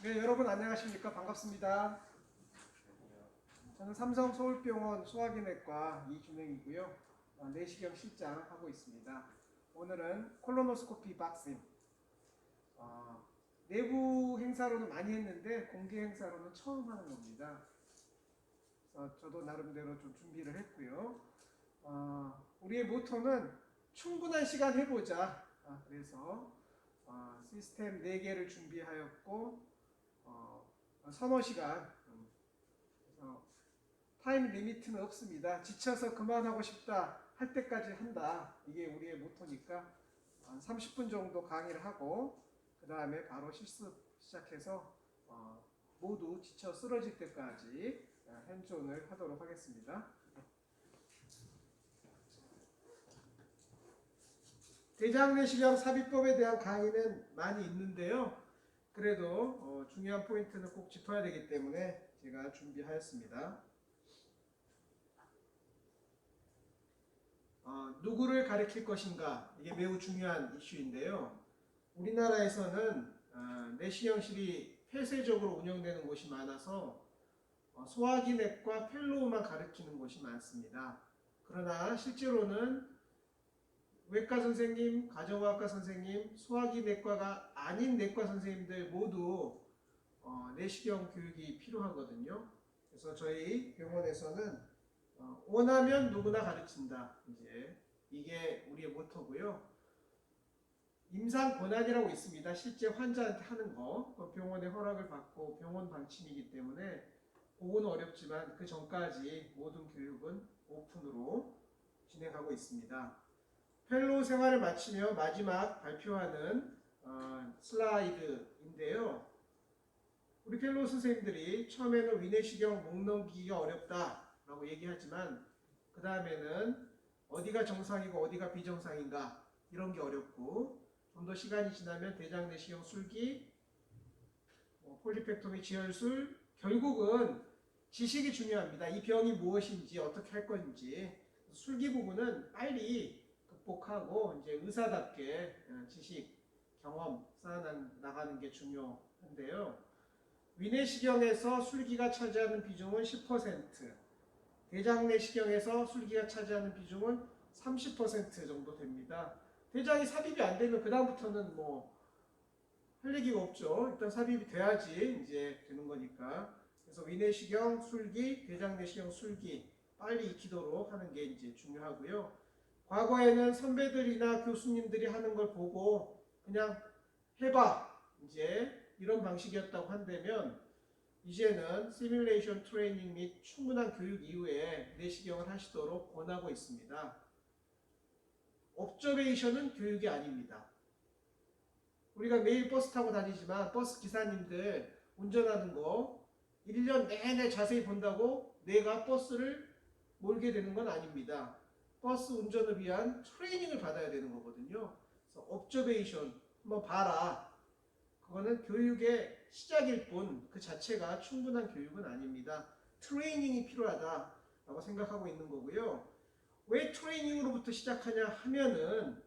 네, 여러분 안녕하십니까? 반갑습니다. 저는 삼성 서울병원 소화기내과 이준행이고요. 내시경 실장 하고 있습니다. 오늘은 콜로노스코피 박싱. 내부 행사로는 많이 했는데 공개 행사로는 처음 하는 겁니다. 그래서 저도 나름대로 좀 준비를 했고요. 우리의 모토는 충분한 시간 해보자. 그래서 시스템 4개를 준비하였고 서너 시간. 그래서 타임 리미트는 없습니다. 지쳐서 그만하고 싶다 할 때까지 한다. 이게 우리의 모토니까 한 30분 정도 강의를 하고 그 다음에 바로 실습 시작해서 모두 지쳐 쓰러질 때까지 핸즈온을 하도록 하겠습니다. 대장내시경 삽입법에 대한 강의는 많이 있는데요. 그래도 중요한 포인트는 꼭 짚어야 되기 때문에 제가 준비하였습니다. 누구를 가리킬 것인가, 이게 매우 중요한 이슈인데요. 우리나라에서는 내시경실이 폐쇄적으로 운영되는 곳이 많아서 소화기내과 펠로우만 가리키는 곳이 많습니다. 그러나 실제로는 외과 선생님, 가정의학과 선생님, 소화기내과가 아닌 내과 선생님들 모두 내시경 교육이 필요하거든요. 그래서 저희 병원에서는 원하면 누구나 가르친다. 이게 우리의 모토고요. 임상 권한이라고 있습니다. 실제 환자한테 하는 거, 병원의 허락을 받고 병원 방침이기 때문에 그거는 어렵지만 그 전까지 모든 교육은 오픈으로 진행하고 있습니다. 펠로우 생활을 마치며 마지막 발표하는 슬라이드인데요. 우리 펠로우 선생님들이 처음에는 위내시경 목 넘기기가 어렵다라고 얘기하지만 그 다음에는 어디가 정상이고 어디가 비정상인가 이런 게 어렵고 좀 더 시간이 지나면 대장내시경 술기, 폴리펙토미 지혈술, 결국은 지식이 중요합니다. 이 병이 무엇인지 어떻게 할 건지 술기 부분은 빨리 극복하고 이제 의사답게 지식, 경험 쌓아나가는 게 중요한데요. 위내시경에서 술기가 차지하는 비중은 10%, 대장내시경에서 술기가 차지하는 비중은 30% 정도 됩니다. 대장이 삽입이 안 되면 그 다음부터는 할 얘기가 없죠. 일단 삽입이 돼야지 이제 되는 거니까. 그래서 위내시경 술기, 대장내시경 술기 빨리 익히도록 하는 게 이제 중요하고요. 과거에는 선배들이나 교수님들이 하는 걸 보고 그냥 해봐 이제 이런 방식이었다고 한다면 이제는 시뮬레이션 트레이닝 및 충분한 교육 이후에 내시경을 하시도록 권하고 있습니다. 옵저베이션은 교육이 아닙니다. 우리가 매일 버스 타고 다니지만 버스 기사님들 운전하는 거 1년 내내 자세히 본다고 내가 버스를 몰게 되는 건 아닙니다. 버스 운전을 위한 트레이닝을 받아야 되는 거거든요. 그래서 옵저베이션 한번 봐라. 그거는 교육의 시작일 뿐 그 자체가 충분한 교육은 아닙니다. 트레이닝이 필요하다라고 생각하고 있는 거고요. 왜 트레이닝으로부터 시작하냐 하면은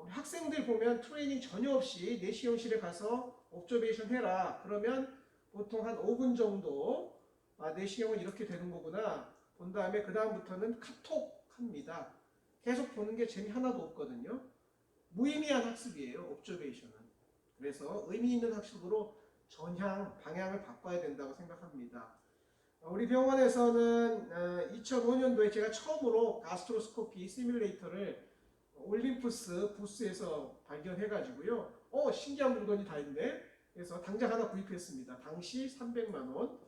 학생들 보면 트레이닝 전혀 없이 내시경실에 가서 옵저베이션 해라. 그러면 보통 한 5분 정도 내시경은 이렇게 되는 거구나. 본 다음에 그 다음부터는 카톡 합니다. 계속 보는 게 재미 하나도 없거든요. 무의미한 학습이에요. 옵저베이션은. 그래서 의미 있는 학습으로 전향, 방향을 바꿔야 된다고 생각합니다. 우리 병원에서는 2005년도에 제가 처음으로 가스트로스코피 시뮬레이터를 올림푸스 부스에서 발견해가지고요. 신기한 물건이 다 있네. 그래서 당장 하나 구입했습니다. 당시 300만 원.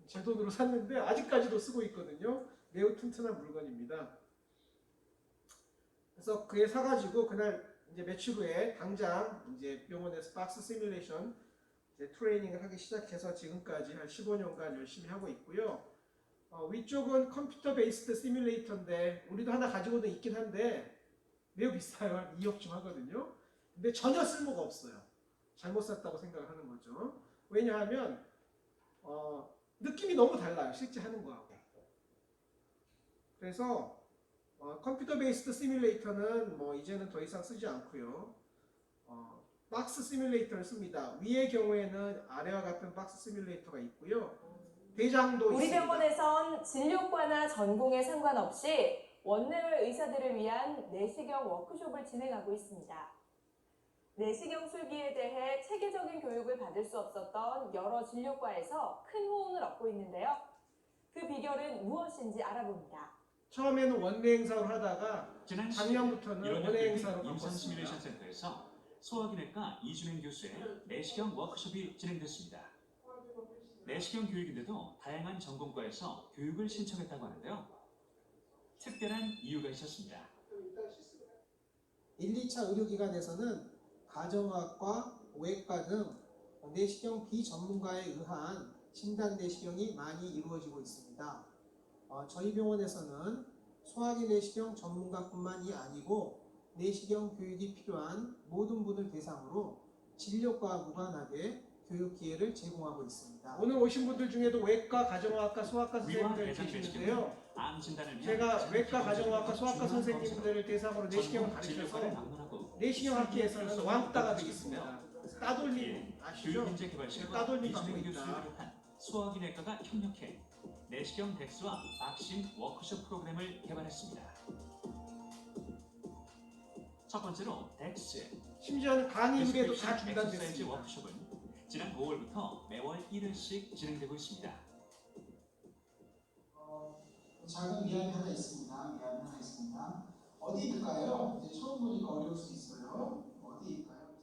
제 돈으로 샀는데 아직까지도 쓰고 있거든요. 매우 튼튼한 물건입니다. 그래서 그에 사가지고 그날 이제 며칠 후에 당장 이제 병원에서 박스 시뮬레이션 트레이닝을 하기 시작해서 지금까지 한 15년간 열심히 하고 있고요. 위쪽은 컴퓨터 베이스드 시뮬레이터인데 우리도 하나 가지고는 있긴 한데 매우 비싸요. 한 2억쯤 하거든요. 근데 전혀 쓸모가 없어요. 잘못 샀다고 생각하는 거죠. 왜냐하면 느낌이 너무 달라요. 실제 하는 거하고. 그래서 컴퓨터 베이스드 시뮬레이터는 이제는 더 이상 쓰지 않고요. 박스 시뮬레이터를 씁니다. 위의 경우에는 아래와 같은 박스 시뮬레이터가 있고요. 대장도 우리 있습니다. 병원에선 진료과나 전공에 상관없이 원내외 의사들을 위한 내시경 워크숍을 진행하고 있습니다. 내시경 술기에 대해 체계적인 교육을 받을 수 없었던 여러 진료과에서 큰 호응을 얻고 있는데요. 그 비결은 무엇인지 알아봅니다. 처음에는 원내 행사로 하다가 지난 작년부터는 원내 행사로 임상 바꿨습니다. 시뮬레이션 센터에서 소화기내과 이준행 교수의 내시경 워크숍이 진행됐습니다. 내시경 교육인데도 다양한 전공과에서 교육을 신청했다고 하는데요. 특별한 이유가 있었습니다. 1, 2차 의료기관에서는 가정의학과, 외과 등 내시경 비전문가에 의한 진단 내시경이 많이 이루어지고 있습니다. 저희 병원에서는 소화기 내시경 전문가뿐만이 아니고 내시경 교육이 필요한 모든 분을 대상으로 진료과와 무관하게 교육 기회를 제공하고 있습니다. 오늘 오신 분들 중에도 외과, 가정의학과, 소아과 선생님들 계시는데요. 암 진단을 위한 제가 외과, 가정의학과, 소아과 중요한 선생님들을 대상으로 내시경을 가르쳐서 내시경 학회에서는 왕따가 되겠습니다. 따돌림 아시죠? 교육인재 개발실과 따돌림 받고 이준행 교수를 있다. 비롯한 소화기내과가 협력해 내시경 덱스와 박심 워크숍 프로그램을 개발했습니다. 첫 번째로 덱스 심지어는 강의 후에도 다 엑서사이즈 중단됐습니다. 워크숍은 지난 5월부터 매월 1회씩 진행되고 있습니다. 작은 미안이 하나 있습니다. 어디일까요? 이제 처음 보니까 어려울 수 있어요. 어디일까요?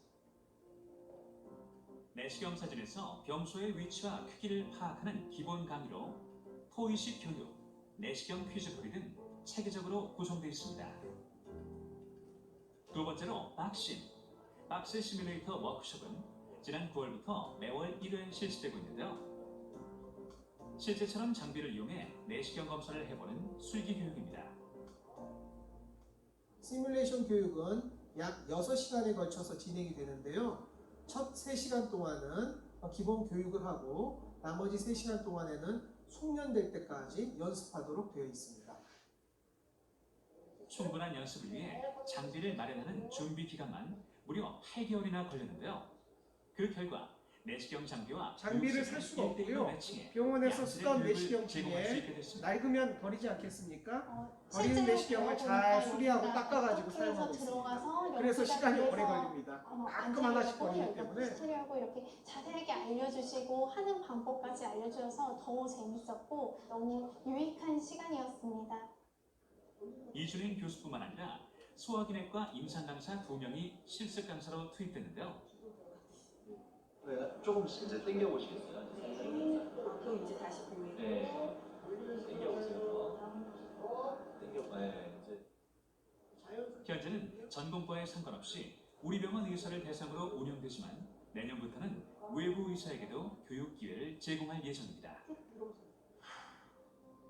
내시경 사진에서 병소의 위치와 크기를 파악하는 기본 강의로 토의식 교육, 내시경 퀴즈풀이 등 체계적으로 구성되어 있습니다. 두 번째로 박스 시뮬레이터 워크숍은 지난 9월부터 매월 1회 실시되고 있는데요. 실제처럼 장비를 이용해 내시경 검사를 해보는 술기 교육입니다. 시뮬레이션 교육은 약 6시간에 걸쳐서 진행이 되는데요. 첫 3시간 동안은 기본 교육을 하고 나머지 3시간 동안에는 숙련될 때까지 연습하도록 되어 있습니다. 충분한 연습을 위해 장비를 마련하는 준비 기간만 무려 8개월이나 걸렸는데요. 그 결과 내시경 장비와 장비를 살 수가 없고요. 병원에서 쓰던 내시경 중에 낡으면 버리지 않겠습니까? 버리는 내시경을 잘 수리하고 닦아가지고 사용하고 있습니다. 그래서 시간이 오래 걸립니다. 가끔 하나씩 버리기 때문에. 처리하고 이렇게 자세하게 알려주시고 하는 방법까지 알려주셔서 더 재밌었고 너무 유익한 시간이었습니다. 이준행 교수뿐만 아니라 소화기내과 임상 강사 2명이 실습 강사로 투입됐는데요. 조금 실제 당겨보시겠어요? 그럼 이제 다시 보이고. 네. 당겨보세요. 네, 이제. 현재는 전공과에 상관없이 우리 병원 의사를 대상으로 운영되지만 내년부터는 외부 의사에게도 교육 기회를 제공할 예정입니다.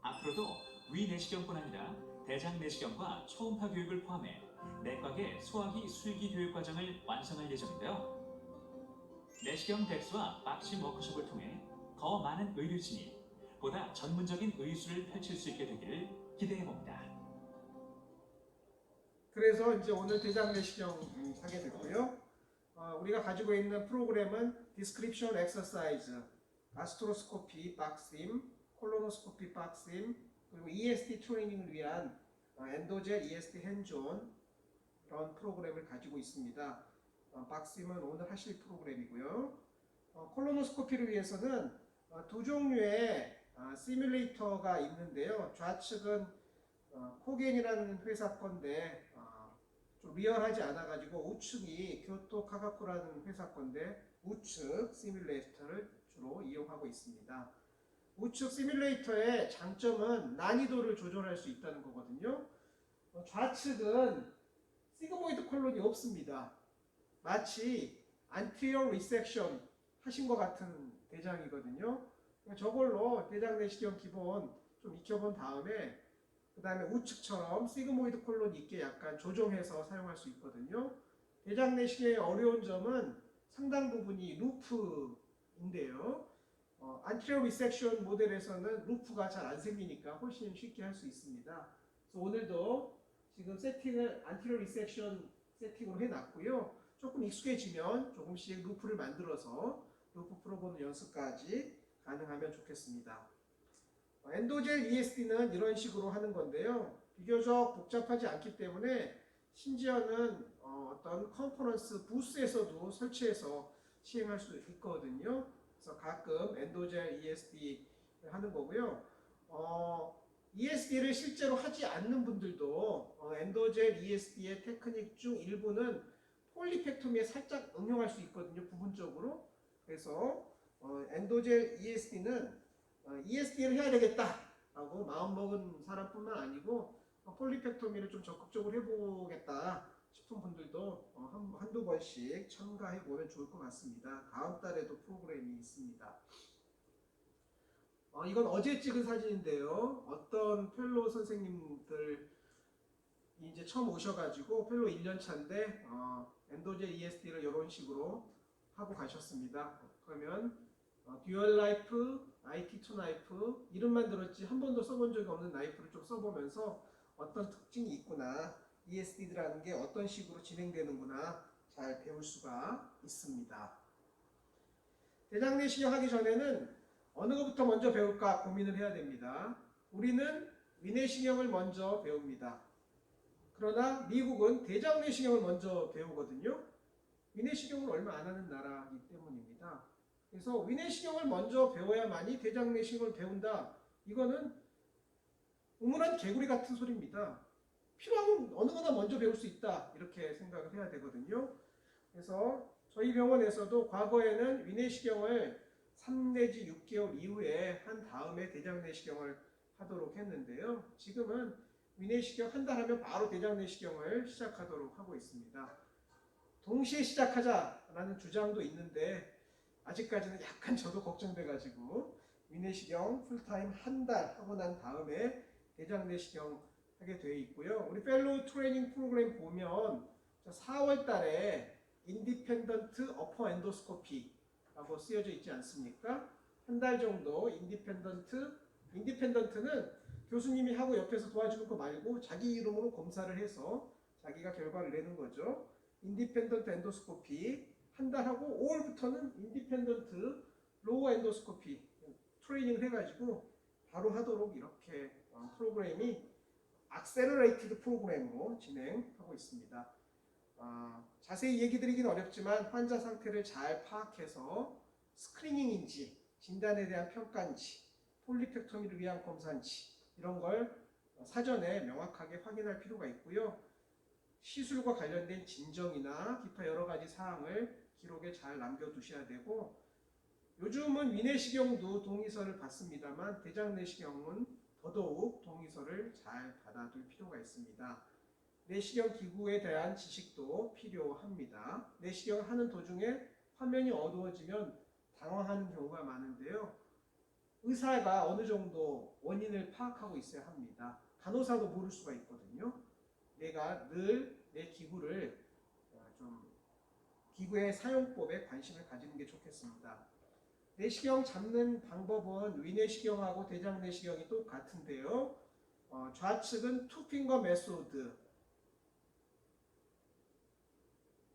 앞으로도 위 내시경뿐 아니라 대장 내시경과 초음파 교육을 포함해 내과계 소화기 술기 교육 과정을 완성할 예정인데요. 내시경 덱스와 박심 워크숍을 통해 더 많은 의료진이 보다 전문적인 의술을 펼칠 수 있게 되기를 기대해봅니다. 그래서 이제 오늘 대장 내시경 하게 됐고요. 우리가 가지고 있는 프로그램은 디스크립션 엑서사이즈, 아스트로스코피 박심, 콜로노스코피 박심, 그리고 EST 트레이닝을 위한 엔도젤 EST 핸즈온 이런 프로그램을 가지고 있습니다. 박심은 오늘 하실 프로그램이고요. 콜로노스코피를 위해서는 두 종류의 시뮬레이터가 있는데요. 좌측은 코겐이라는 회사 건데 좀 리얼하지 않아가지고 우측이 교토 카가쿠라는 회사 건데 우측 시뮬레이터를 주로 이용하고 있습니다. 우측 시뮬레이터의 장점은 난이도를 조절할 수 있다는 거거든요. 좌측은 시그모이드 콜론이 없습니다. 마치 안티리어 리섹션 하신 것 같은 대장이거든요. 저걸로 대장 내시경 기본 좀 익혀본 다음에 그 다음에 우측처럼 시그모이드 콜론이 있게 약간 조정해서 사용할 수 있거든요. 대장 내시경의 어려운 점은 상당 부분이 루프인데요. 안티리어 리섹션 모델에서는 루프가 잘 안 생기니까 훨씬 쉽게 할 수 있습니다. 그래서 오늘도 지금 세팅을 안티리어 리섹션 세팅으로 해놨고요. 조금 익숙해지면 조금씩 루프를 만들어서 루프 풀어보는 연습까지 가능하면 좋겠습니다. 엔도젤 ESD는 이런 식으로 하는 건데요. 비교적 복잡하지 않기 때문에 심지어는 어떤 컨퍼런스 부스에서도 설치해서 시행할 수 있거든요. 그래서 가끔 엔도젤 ESD 하는 거고요. ESD를 실제로 하지 않는 분들도 엔도젤 ESD의 테크닉 중 일부는 폴리펙토미에 살짝 응용할 수 있거든요. 부분적으로. 그래서 엔도젤 ESD는 ESD를 해야 되겠다라고 마음먹은 사람뿐만 아니고 폴리펙토미를 좀 적극적으로 해보겠다 싶은 분들도 한두 번씩 첨가해보면 좋을 것 같습니다. 다음 달에도 프로그램이 있습니다. 이건 어제 찍은 사진인데요. 어떤 펠로우 선생님들 이제 처음 오셔가지고 펠로우 1년 차인데 엔도젤 ESD를 이런 식으로 하고 가셨습니다. 그러면 듀얼 나이프, IT2 나이프 이름만 들었지 한 번도 써본 적이 없는 나이프를 좀 써보면서 어떤 특징이 있구나, ESD라는 게 어떤 식으로 진행되는구나 잘 배울 수가 있습니다. 대장 내시경 하기 전에는 어느 것부터 먼저 배울까 고민을 해야 됩니다. 우리는 위내시경을 먼저 배웁니다. 그러나 미국은 대장 내시경을 먼저 배우거든요. 위내시경을 얼마 안 하는 나라이기 때문입니다. 그래서 위내시경을 먼저 배워야만이 대장 내시경을 배운다. 이거는 우물안 개구리 같은 소리입니다. 필요하면 어느 거나 먼저 배울 수 있다. 이렇게 생각을 해야 되거든요. 그래서 저희 병원에서도 과거에는 위내시경을 3 내지 6개월 이후에 한 다음에 대장 내시경을 하도록 했는데요. 지금은 위내시경 한 달 하면 바로 대장 내시경을 시작하도록 하고 있습니다. 동시에 시작하자라는 주장도 있는데 아직까지는 약간 저도 걱정돼가지고 위내시경 풀타임 한 달 하고 난 다음에 대장 내시경 하게 되어 있고요. 우리 펠로우 트레이닝 프로그램 보면 4월 달에 인디펜던트 어퍼 엔도스코피라고 쓰여져 있지 않습니까? 한 달 정도 인디펜던트는 교수님이 하고 옆에서 도와주는 거 말고 자기 이름으로 검사를 해서 자기가 결과를 내는 거죠. 인디펜던트 엔도스코피 한 달 하고 5월부터는 인디펜던트 로우 엔도스코피 트레이닝을 해가지고 바로 하도록 이렇게 프로그램이 악셀러레이티드 프로그램으로 진행하고 있습니다. 자세히 얘기 드리긴 어렵지만 환자 상태를 잘 파악해서 스크리닝인지 진단에 대한 평가인지 폴리펙토미를 위한 검사인지 이런 걸 사전에 명확하게 확인할 필요가 있고요. 시술과 관련된 진정이나 기타 여러 가지 사항을 기록에 잘 남겨두셔야 되고, 요즘은 위내시경도 동의서를 받습니다만 대장 내시경은 더더욱 동의서를 잘 받아둘 필요가 있습니다. 내시경 기구에 대한 지식도 필요합니다. 내시경을 하는 도중에 화면이 어두워지면 당황하는 경우가 많은데요. 의사가 어느 정도 원인을 파악하고 있어야 합니다. 간호사도 모를 수가 있거든요. 내가 늘 내 기구를 좀 기구의 사용법에 관심을 가지는 게 좋겠습니다. 내시경 잡는 방법은 위내시경하고 대장 내시경이 똑같은데요. 좌측은 투핑거 메소드,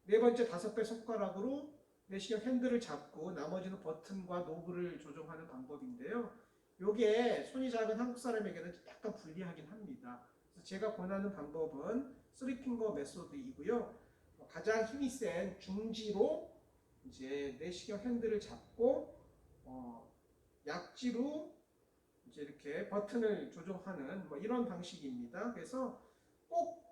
네 번째 5배 손가락으로 내시경 핸들을 잡고 나머지는 버튼과 노브를 조정하는 방법인데요. 요게 손이 작은 한국 사람에게는 약간 불리하긴 합니다. 그래서 제가 권하는 방법은 3핑거 메소드이고요. 가장 힘이 센 중지로 이제 내시경 핸들을 잡고 약지로 이제 이렇게 버튼을 조정하는 이런 방식입니다. 그래서 꼭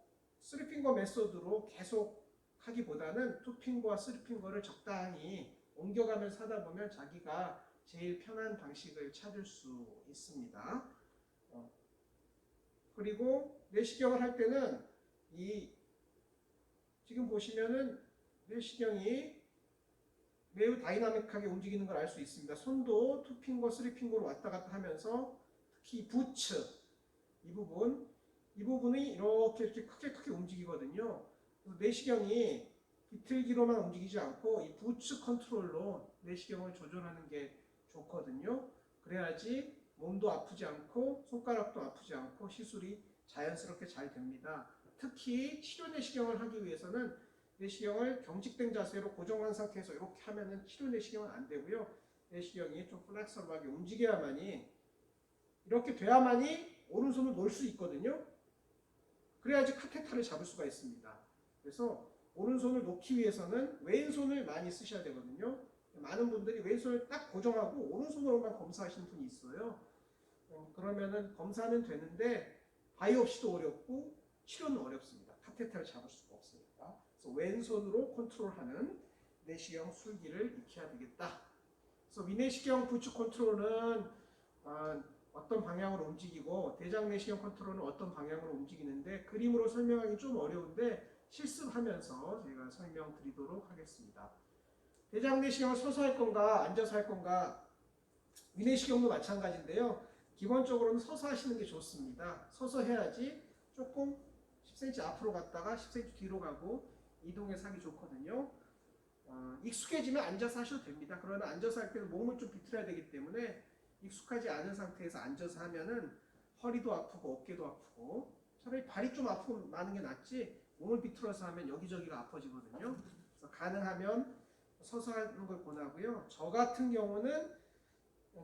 3핑거 메소드로 계속 하기보다는 2핑거와 3핑거를 적당히 옮겨가면서 하다 보면 자기가 제일 편한 방식을 찾을 수 있습니다. 그리고 내시경을 할 때는 지금 보시면은 내시경이 매우 다이나믹하게 움직이는 걸 알 수 있습니다. 손도 2핑거, 3핑거로 왔다 갔다 하면서 특히 부츠 이 부분이 이렇게 크게 움직이거든요. 내시경이 비틀기로만 움직이지 않고 이 부츠 컨트롤로 내시경을 조절하는 게 좋거든요. 그래야지 몸도 아프지 않고 손가락도 아프지 않고 시술이 자연스럽게 잘 됩니다. 특히 치료 내시경을 하기 위해서는 내시경을 경직된 자세로 고정한 상태에서 이렇게 하면은 치료 내시경은 안 되고요. 내시경이 좀 플렉서블하게 움직여야만이, 이렇게 돼야만이 오른손을 놓을 수 있거든요. 그래야지 카테터를 잡을 수가 있습니다. 그래서 오른손을 놓기 위해서는 왼손을 많이 쓰셔야 되거든요. 많은 분들이 왼손을 딱 고정하고 오른손으로만 검사하시는 분이 있어요. 그러면은 검사는 되는데 바이옵시도 어렵고 치료는 어렵습니다. 카테터를 잡을 수가 없으니까. 그래서 왼손으로 컨트롤하는 내시경 술기를 익혀야 되겠다. 그래서 위내시경 부츠 컨트롤은 어떤 방향으로 움직이고 대장 내시경 컨트롤은 어떤 방향으로 움직이는데 그림으로 설명하기 좀 어려운데 실습하면서 제가 설명드리도록 하겠습니다. 대장 내시경을 서서 할 건가 앉아서 할 건가, 위내시경도 마찬가지인데요. 기본적으로는 서서 하시는 게 좋습니다. 서서 해야지 조금 10cm 앞으로 갔다가 10cm 뒤로 가고 이동해서 하기 좋거든요. 익숙해지면 앉아서 하셔도 됩니다. 그러나 앉아서 할 때는 몸을 좀 비틀어야 되기 때문에 익숙하지 않은 상태에서 앉아서 하면은 허리도 아프고 어깨도 아프고, 차라리 발이 좀 아프고 많은 게 낫지 몸을 비틀어서 하면 여기저기가 아파지거든요. 그래서 가능하면 서서 하는 걸 권하고요. 저 같은 경우는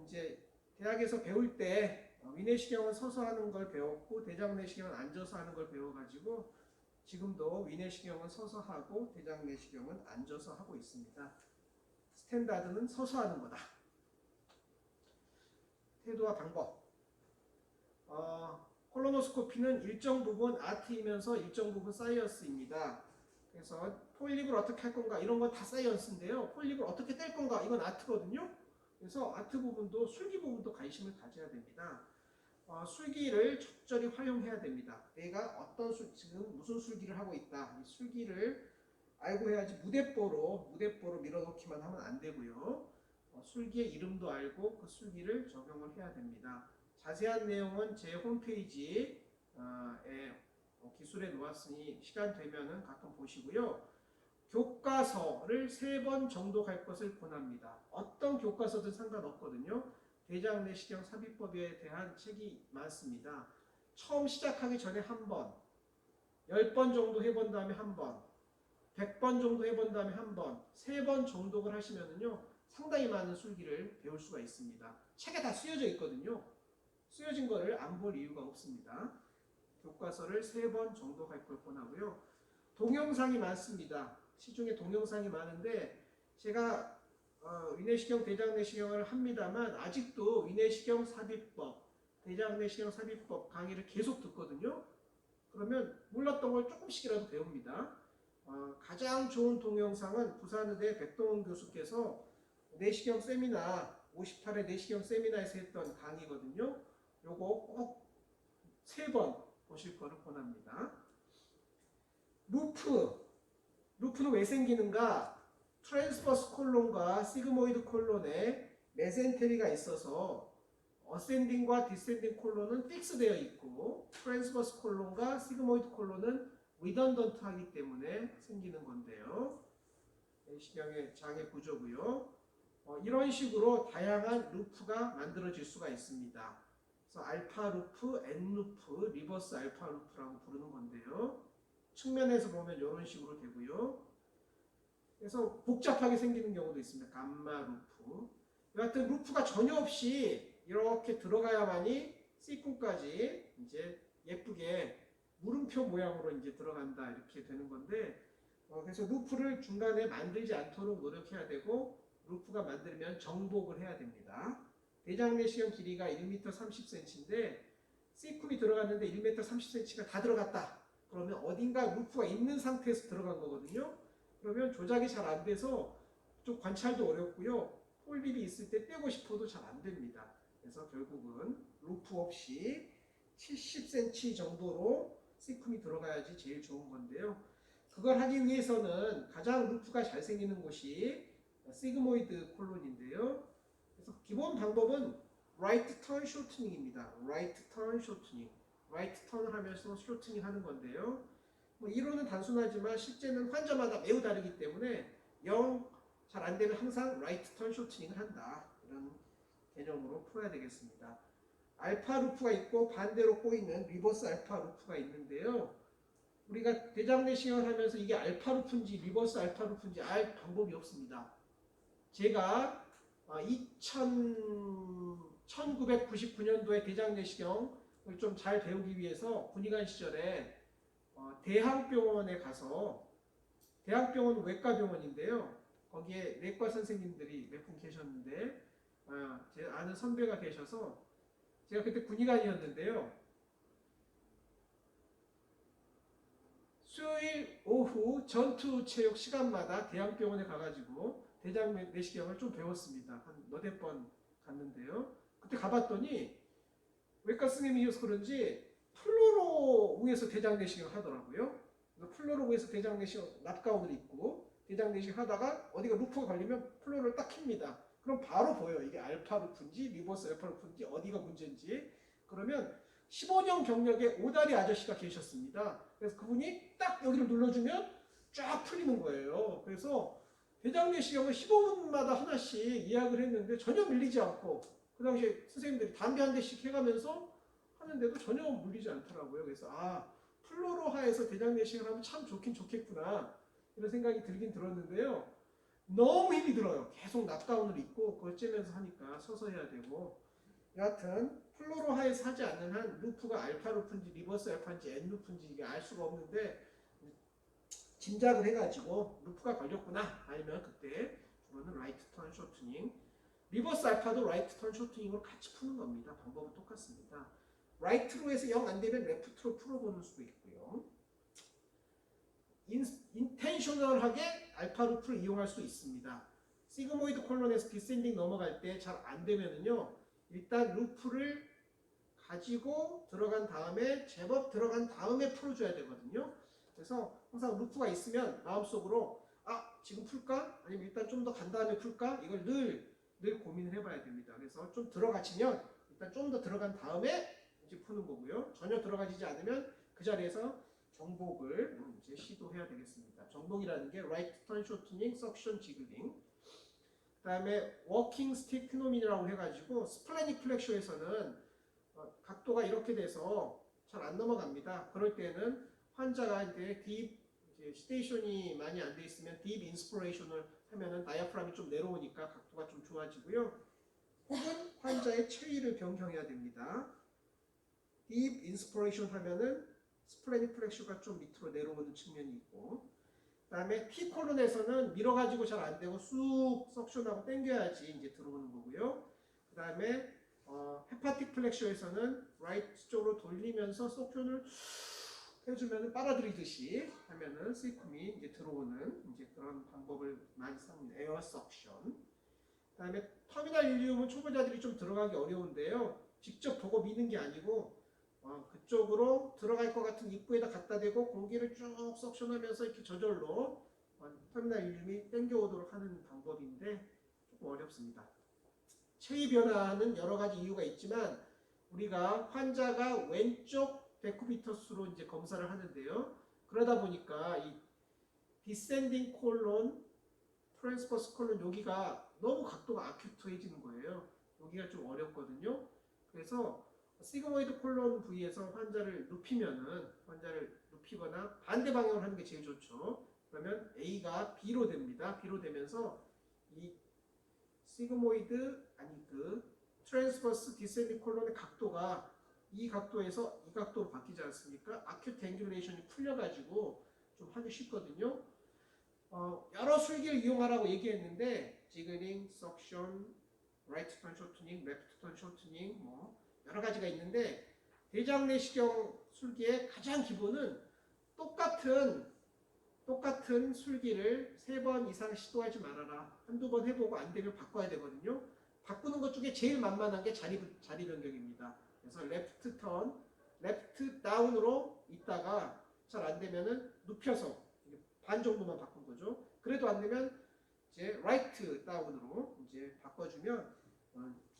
이제 대학에서 배울 때 위내시경은 서서 하는 걸 배웠고 대장 내시경은 앉아서 하는 걸 배워가지고 지금도 위내시경은 서서 하고 대장 내시경은 앉아서 하고 있습니다. 스탠다드는 서서 하는 거다. 태도와 방법. 콜로노스코피는 일정 부분 아트이면서 일정 부분 사이언스입니다. 그래서 폴립을 어떻게 할 건가 이런 건 다 사이언스인데요. 폴립을 어떻게 뗄 건가 이건 아트거든요. 그래서 아트 부분도 술기 부분도 관심을 가져야 됩니다. 술기를 적절히 활용해야 됩니다. 내가 지금 무슨 술기를 하고 있다. 이 술기를 알고 해야지 무대뽀로 밀어넣기만 하면 안 되고요. 술기의 이름도 알고 그 술기를 적용을 해야 됩니다. 자세한 내용은 제 홈페이지에 기술에 놓았으니 시간 되면은 가끔 보시고요. 교과서를 3번 정도 갈 것을 권합니다. 어떤 교과서든 상관없거든요. 대장 내시경 삽입법에 대한 책이 많습니다. 처음 시작하기 전에 한 번, 10번 정도 해본 다음에 한 번, 100번 정도 해본 다음에 한 번, 3번 정독을 하시면은요 상당히 많은 술기를 배울 수가 있습니다. 책에 다 쓰여져 있거든요. 쓰여진 거를 안 볼 이유가 없습니다. 교과서를 3번 정도 갈 걸 권하고요. 동영상이 많습니다. 시중에 동영상이 많은데 제가 위내시경, 대장내시경을 합니다만 아직도 위내시경 삽입법, 대장내시경 삽입법 강의를 계속 듣거든요. 그러면 몰랐던 걸 조금씩이라도 배웁니다. 가장 좋은 동영상은 부산의대 백동원 교수께서 내시경 세미나 58회 내시경 세미나에서 했던 강의거든요. 요거 꼭 3번 보실 거를 권합니다. 루프는 왜 생기는가? 트랜스버스 콜론과 시그모이드 콜론에 메센테리가 있어서 어센딩과 디센딩 콜론은 픽스되어 있고 트랜스버스 콜론과 시그모이드 콜론은 리던던트하기 때문에 생기는 건데요. 내시경의 장애 구조고요. 이런 식으로 다양한 루프가 만들어질 수가 있습니다. 그래서 알파 루프, N 루프, 리버스 알파 루프라고 부르는 건데요. 측면에서 보면 이런 식으로 되고요. 그래서 복잡하게 생기는 경우도 있습니다. 감마 루프. 여하튼 루프가 전혀 없이 이렇게 들어가야만이 C꿈까지 이제 예쁘게 물음표 모양으로 이제 들어간다 이렇게 되는 건데, 그래서 루프를 중간에 만들지 않도록 노력해야 되고 루프가 만들면 정복을 해야 됩니다. 대장 내시경 길이가 1m 30cm인데 C꿈이 들어갔는데 1m 30cm가 다 들어갔다. 그러면 어딘가 루프가 있는 상태에서 들어간 거거든요. 그러면 조작이 잘 안 돼서 좀 관찰도 어렵고요. 폴립이 있을 때 떼고 싶어도 잘 안 됩니다. 그래서 결국은 루프 없이 70cm 정도로 C꿈이 들어가야지 제일 좋은 건데요. 그걸 하기 위해서는 가장 루프가 잘 생기는 곳이 시그모이드 콜론인데요. 그래서 기본 방법은 right turn shortening입니다. right turn shortening. right turn을 하면서 shortening 하는 건데요. 이론은 단순하지만 실제는 환자마다 매우 다르기 때문에 영 잘 안 되면 항상 right turn shortening을 한다. 이런 개념으로 풀어야 되겠습니다. 알파 루프가 있고 반대로 꼬이는 리버스 알파 루프가 있는데요. 우리가 대장 내시경을 하면서 이게 알파루프인지 리버스 알파루프인지 알 방법이 없습니다. 제가 1999년도에 대장 내시경을 좀 잘 배우기 위해서 군의관 시절에 대학병원에 가서, 대학병원 외과병원인데요. 거기에 내과 선생님들이 몇 분 계셨는데 제 아는 선배가 계셔서 제가 그때 군의관이었는데요. 수요일 오후 전투 체육 시간마다 대학병원에 가가지고 대장 내시경을 좀 배웠습니다. 한 너댓 번 갔는데요. 그때 가봤더니 외과 선생님이어서 그런지 플로로 위에서 대장 내시경 하더라고요. 그래서 플로로 위에서 대장 내시경 납가운을 입고 대장 내시경 하다가 어디가 루프가 걸리면 플로를 딱 킵니다. 그럼 바로 보여요. 이게 알파 루프인지 리버스 알파 루프인지 어디가 문제인지. 그러면 15년 경력의 오다리 아저씨가 계셨습니다. 그래서 그분이 딱 여기를 눌러주면 쫙 풀리는 거예요. 그래서 대장 내시경을 15분마다 하나씩 예약을 했는데 전혀 밀리지 않고, 그 당시에 선생님들이 담배 한 대씩 해가면서 하는데도 전혀 물리지 않더라고요. 그래서 플로로하에서 대장 내시경을 하면 참 좋긴 좋겠구나 이런 생각이 들긴 들었는데요. 너무 힘이 들어요. 계속 납가운을 입고 그걸 째면서 하니까 서서 해야 되고. 여하튼 플로로하에서 하지 않는 한 루프가 알파 루프인지 리버스 알파인지 N 루프인지 이게 알 수가 없는데, 짐작을 해가지고 루프가 걸렸구나, 아니면 그때 주로는 라이트 턴 쇼트닝, 리버스 알파도 라이트 턴 쇼트닝으로 같이 푸는 겁니다. 방법은 똑같습니다. 라이트로 해서 영 안 되면 레프트로 풀어보는 수도 있고요. 인텐셔널하게 알파 루프를 이용할 수 있습니다. 시그모이드 콜론에서 디센딩 넘어갈 때 잘 안 되면은요, 일단 루프를 가지고 들어간 다음에, 제법 들어간 다음에 풀어줘야 되거든요. 그래서 항상 루프가 있으면 마음속으로 지금 풀까? 아니면 일단 좀 더 간 다음에 풀까? 이걸 늘 고민을 해봐야 됩니다. 그래서 좀 들어가치면 일단 좀 더 들어간 다음에 이제 푸는 거고요. 전혀 들어가지지 않으면 그 자리에서 정복을 이제 시도해야 되겠습니다. 정복이라는 게 라이트 턴 쇼트닝, 석션 지글링, 그 다음에 워킹 스틱 피노민이라고 해가지고 스플래닉 플렉셔에서는 각도가 이렇게 돼서 잘 안 넘어갑니다. 그럴 때는 환자가 이제 시테이션이 많이 안 돼 있으면 딥 인스피레이션을 하면은 다이아프람이 좀 내려오니까 각도가 좀 좋아지고요. 혹은 환자의 체위를 변경해야 됩니다. 딥 인스피레이션 하면은 스플래닉 플렉셔가 좀 밑으로 내려오는 측면이 있고, 그 다음에 T 콜론에서는 밀어가지고 잘 안 되고 쑥 석션하고 당겨야지 이제 들어오는 거고요. 그 다음에 헤파틱 플렉셔에서는 라이트 쪽으로 돌리면서 석션을 해주면 빨아들이듯이 하면은 시쿰이 이제 들어오는 이제 그런 방법을 많이 씁니다. 에어 석션. 그 다음에 터미널 일리움은 초보자들이 좀 들어가기 어려운데요. 직접 보고 미는 게 아니고 그쪽으로 들어갈 것 같은 입구에다 갖다 대고 공기를 쭉 석션하면서 이렇게 저절로 터미널 일리움이 당겨오도록 하는 방법인데 조금 어렵습니다. 체위 변화는 여러 가지 이유가 있지만 우리가 환자가 왼쪽 데쿠비터스로 이제 검사를 하는데요. 그러다 보니까 이 디센딩 콜론, 트랜스퍼스 콜론 여기가 너무 각도가 아큐트해지는 거예요. 여기가 좀 어렵거든요. 그래서 시그모이드 콜론 부위에서 환자를 눕히거나 반대 방향으로 하는 게 제일 좋죠. 그러면 A가 B로 됩니다. B로 되면서 이 시그모이드 트랜스버스 디센딩 콜론의 각도가 이 각도에서 이 각도로 바뀌지 않습니까? 아큐트 앵귤레이션이 풀려가지고 좀 하기 쉽거든요. 여러 술기를 이용하라고 얘기했는데 지그닝, 석션, 라이트 턴 쇼트닝, 레프트 턴 쇼트닝 여러 가지가 있는데 대장 내시경 술기의 가장 기본은 똑같은 술기를 3번 이상 시도하지 말아라. 한두 번 해보고 안 되면 바꿔야 되거든요. 바꾸는 것 중에 제일 만만한 게 자리 변경입니다. 그래서 레프트 다운으로 있다가 잘 안 되면은 눕혀서 반 정도만 바꾼 거죠. 그래도 안 되면 이제 라이트 다운으로 이제 바꿔주면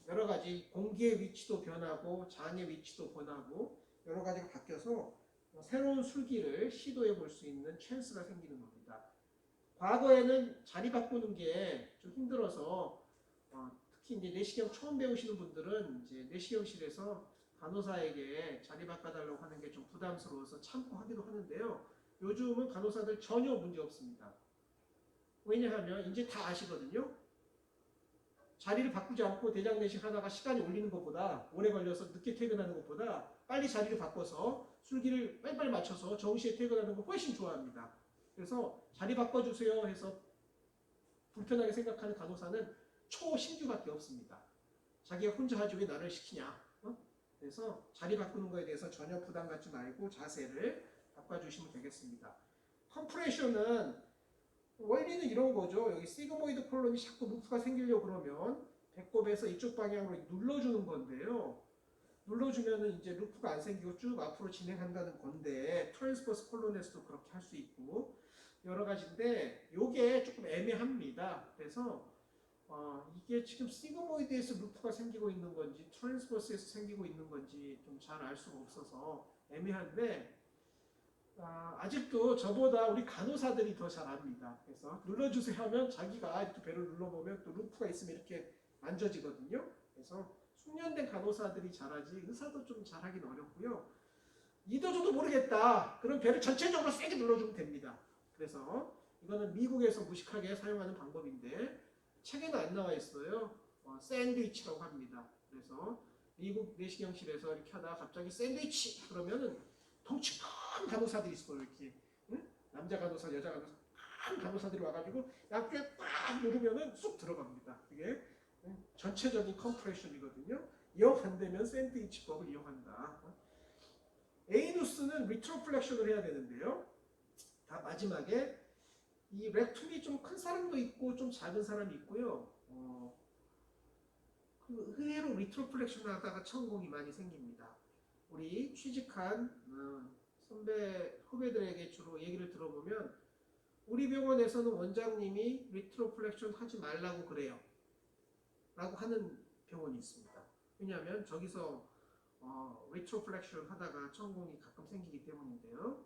여러 가지 공기의 위치도 변하고 장의 위치도 변하고 여러 가지가 바뀌어서 새로운 술기를 시도해 볼 수 있는 찬스가 생기는 겁니다. 과거에는 자리 바꾸는 게 좀 힘들어서 특히 이제 내시경 처음 배우시는 분들은 이제 내시경실에서 간호사에게 자리 바꿔달라고 하는 게 좀 부담스러워서 참고 하기도 하는데요. 요즘은 간호사들 전혀 문제 없습니다. 왜냐하면 이제 다 아시거든요. 자리를 바꾸지 않고 대장 내시 하다가 시간이 올리는 것보다 오래 걸려서 늦게 퇴근하는 것보다 빨리 자리를 바꿔서 술기를 빨리빨리 맞춰서 정시에 퇴근하는 거 훨씬 좋아합니다. 그래서 자리 바꿔주세요 해서 불편하게 생각하는 간호사는 초신규밖에 없습니다. 자기가 혼자 하지 왜 나를 시키냐. 그래서 자리 바꾸는 거에 대해서 전혀 부담 갖지 말고 자세를 바꿔주시면 되겠습니다. 컴프레션은 원리는 이런 거죠. 여기 시그모이드 콜론이 자꾸 루프가 생기려고 그러면 배꼽에서 이쪽 방향으로 눌러주는 건데요. 눌러주면은 이제 루프가 안 생기고 쭉 앞으로 진행한다는 건데 트랜스버스 콜론에서도 그렇게 할 수 있고 여러 가지인데 이게 조금 애매합니다. 그래서 이게 지금 시그모이드에서 루프가 생기고 있는 건지 트랜스버스에서 생기고 있는 건지 좀 잘 알 수가 없어서 애매한데 아직도 저보다 우리 간호사들이 더 잘 압니다. 그래서 눌러주세요 하면 자기가 이렇게 배를 눌러보면 또 루프가 있으면 이렇게 만져지거든요. 그래서 숙련된 간호사들이 잘하지 의사도 좀 잘하긴 어렵고요. 이도저도 모르겠다. 그럼 배를 전체적으로 세게 눌러주면 됩니다. 그래서 이거는 미국에서 무식하게 사용하는 방법인데 책에는 안 나와 있어요. 샌드위치라고 합니다. 그래서 미국 내시경실에서 이렇게 하다가 갑자기 샌드위치 그러면은 덩치 큰 간호사들이 있어요. 이렇게 응? 남자 간호사, 여자 간호사 큰 간호사들이 와가지고 양쪽에 꽉 누르면은 쑥 들어갑니다. 이게 전체적인 컴프레션이거든요. 영 안 되면 샌드위치법을 이용한다. 에이누스는 리트로플렉션을 해야 되는데요. 다 마지막에 이 렉툼이 좀 큰 사람도 있고 좀 작은 사람이 있고요. 그 의외로 리트로플렉션을 하다가 천공이 많이 생깁니다. 우리 취직한 선배 후배들에게 주로 얘기를 들어보면 우리 병원에서는 원장님이 리트로플렉션 하지 말라고 그래요. 라고 하는 병원이 있습니다. 왜냐하면 저기서 리트로플렉션 하다가 천공이 가끔 생기기 때문인데요.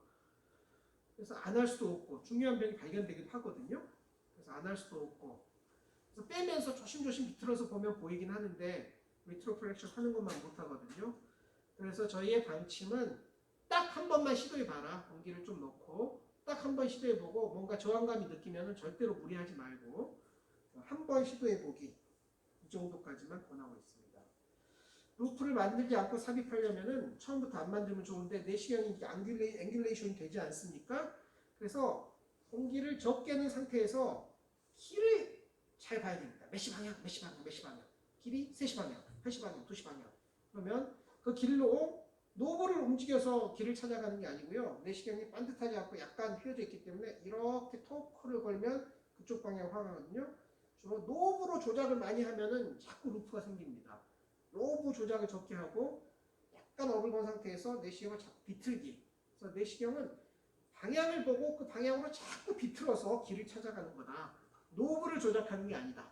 그래서 안 할 수도 없고 중요한 병이 발견되기도 하거든요. 그래서 안 할 수도 없고 그래서 빼면서 조심조심 비틀어서 보면 보이긴 하는데 리트로플렉션 하는 것만 못하거든요. 그래서 저희의 방침은 딱 한 번만 시도해봐라. 공기를 좀 넣고 딱 한 번 시도해보고 뭔가 저항감이 느끼면 절대로 무리하지 말고 한 번 시도해보기 이 정도까지만 권하고 있습니다. 루프를 만들지 않고 삽입하려면은 처음부터 안 만들면 좋은데 내시경이 앵귤레이션이 되지 않습니까? 그래서 공기를 적게 넣은 상태에서 길을 잘 봐야 됩니다. 메시 방향, 메시 방향, 메시 방향. 길이 3시 방향, 8시 방향, 2시 방향. 그러면 그 길로 노브를 움직여서 길을 찾아가는 게 아니고요. 내시경이 반듯하지 않고 약간 휘어져 있기 때문에 이렇게 토크를 걸면 그쪽 방향으로 향하거든요. 주로 노브로 조작을 많이 하면은 자꾸 루프가 생깁니다. 노브 조작을 적게 하고 약간 업을 건 상태에서 내시경을 자꾸 비틀기. 그래서 내시경은 방향을 보고 그 방향으로 자꾸 비틀어서 길을 찾아가는 거다. 노브를 조작하는 게 아니다.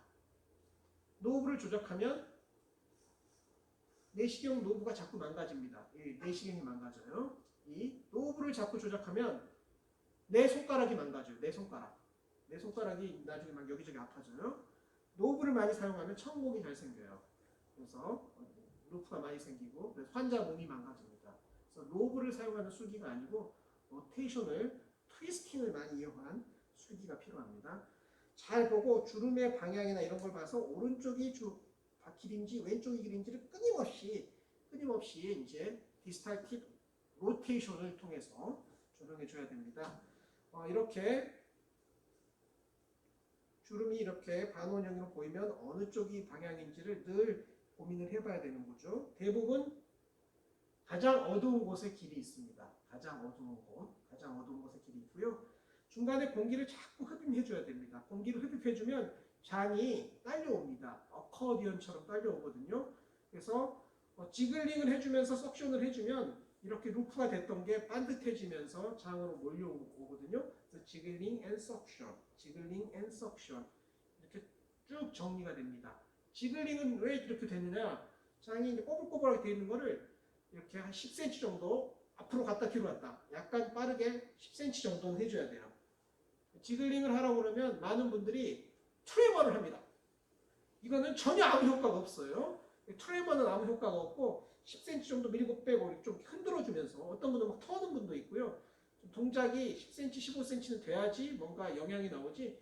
노브를 조작하면 내시경 노브가 자꾸 망가집니다. 내시경이 망가져요. 이 노브를 자꾸 조작하면 내 손가락이 망가져요. 내 손가락이 나중에 막 여기저기 아파져요. 노브를 많이 사용하면 천공이 잘 생겨요. 그래서 루프가 많이 생기고 그래서 환자 몸이 망가집니다. 그래서 노브를 사용하는 술기가 아니고 로테이션을 트위스팅을 많이 이용한 술기가 필요합니다. 잘 보고 주름의 방향이나 이런 걸 봐서 오른쪽이 길인지 왼쪽이 길인지를 끊임없이 이제 디스탈 팁 로테이션을 통해서 조정해 줘야 됩니다. 이렇게 주름이 이렇게 반원형으로 보이면 어느 쪽이 방향인지를 늘 고민을 해봐야 되는 거죠. 대부분 가장 어두운 곳에 길이 있습니다. 가장 어두운 곳에 길이 있고요. 중간에 공기를 자꾸 흡입해줘야 됩니다. 공기를 흡입해주면 장이 딸려옵니다. 어커디언처럼 딸려오거든요. 그래서 지글링을 해주면서 석션을 해주면 이렇게 루프가 됐던 게 반듯해지면서 장으로 몰려오거든요. 그래서 지글링 앤 석션 이렇게 쭉 정리가 됩니다. 지글링은 왜 이렇게 되느냐? 장이 이제 꼬불꼬불하게 되어 있는 거를 이렇게 한 10cm 정도 앞으로 갔다 뒤로 갔다 약간 빠르게 10cm 정도는 해줘야 돼요. 지글링을 하라고 그러면 많은 분들이 트레머를 합니다. 이거는 전혀 아무 효과가 없어요. 트레머는 아무 효과가 없고 10cm 정도 밀고 빼고 좀 흔들어주면서 어떤 분은 막 터는 분도 있고요. 동작이 10cm, 15cm는 돼야지 뭔가 영향이 나오지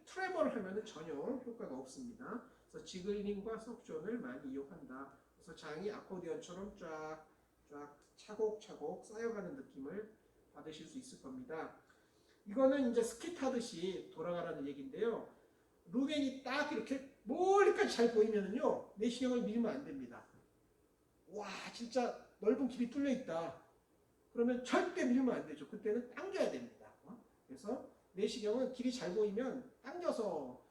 트레머를 하면 전혀 효과가 없습니다. 그래서 지글링과 석션을 많이 이용한다. 그래서 장이 아코디언처럼 쫙 차곡차곡 쌓여가는 느낌을 받으실 수 있을 겁니다. 이거는 이제 스키 타듯이 돌아가라는 얘기인데요. 루겐이 딱 이렇게 멀리까지 잘 보이면은요, 내시경을 밀면 안 됩니다. 와, 진짜 넓은 길이 뚫려 있다. 그러면 절대 밀면 안 되죠. 그때는 당겨야 됩니다. 그래서 내시경은 길이 잘 보이면 당겨서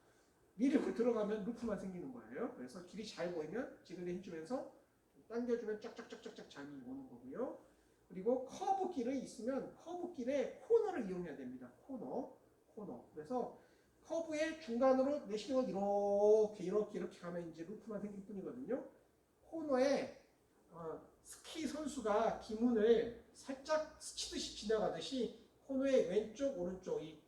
밀고 들어가면 루프만 생기는 거예요. 그래서 길이 잘 보이면 지글링 해주면서 당겨주면 쫙쫙쫙쫙쫙 장이 오는 거고요. 그리고 커브길이 있으면 커브길에 코너를 이용해야 됩니다. 코너. 그래서 커브의 중간으로 내시경을 이렇게 가면 이제 루프만 생길 뿐이거든요. 코너에 스키 선수가 기문을 살짝 스치듯이 지나가듯이 코너의 왼쪽 오른쪽 이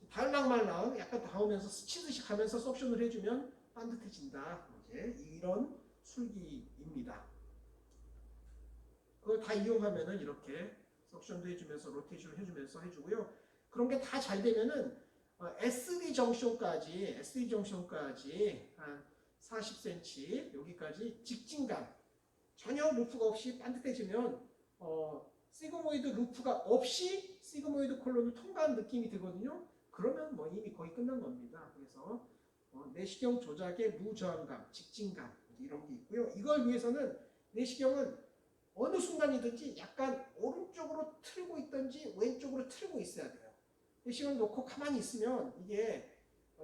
달랑말랑 약간 닿으면서 스치듯이 가면서 석션을 해주면 반듯해진다. 이제 이런 술기입니다. 그걸 다 이용하면은 이렇게 석션도 해주면서 로테이션을 해주면서 해주고요. 그런 게 다 잘 되면은 SD 정션까지 한 40cm 여기까지 직진감 전혀 루프가 없이 반듯해지면 시그모이드 루프가 없이 시그모이드 콜론을 통과한 느낌이 들거든요. 그러면 뭐 이미 거의 끝난 겁니다. 그래서 내시경 조작의 무저항감, 직진감 이런 게 있고요. 이걸 위해서는 내시경은 어느 순간이든지 약간 오른쪽으로 틀고 있든지 왼쪽으로 틀고 있어야 돼요. 내시경을 놓고 가만히 있으면 이게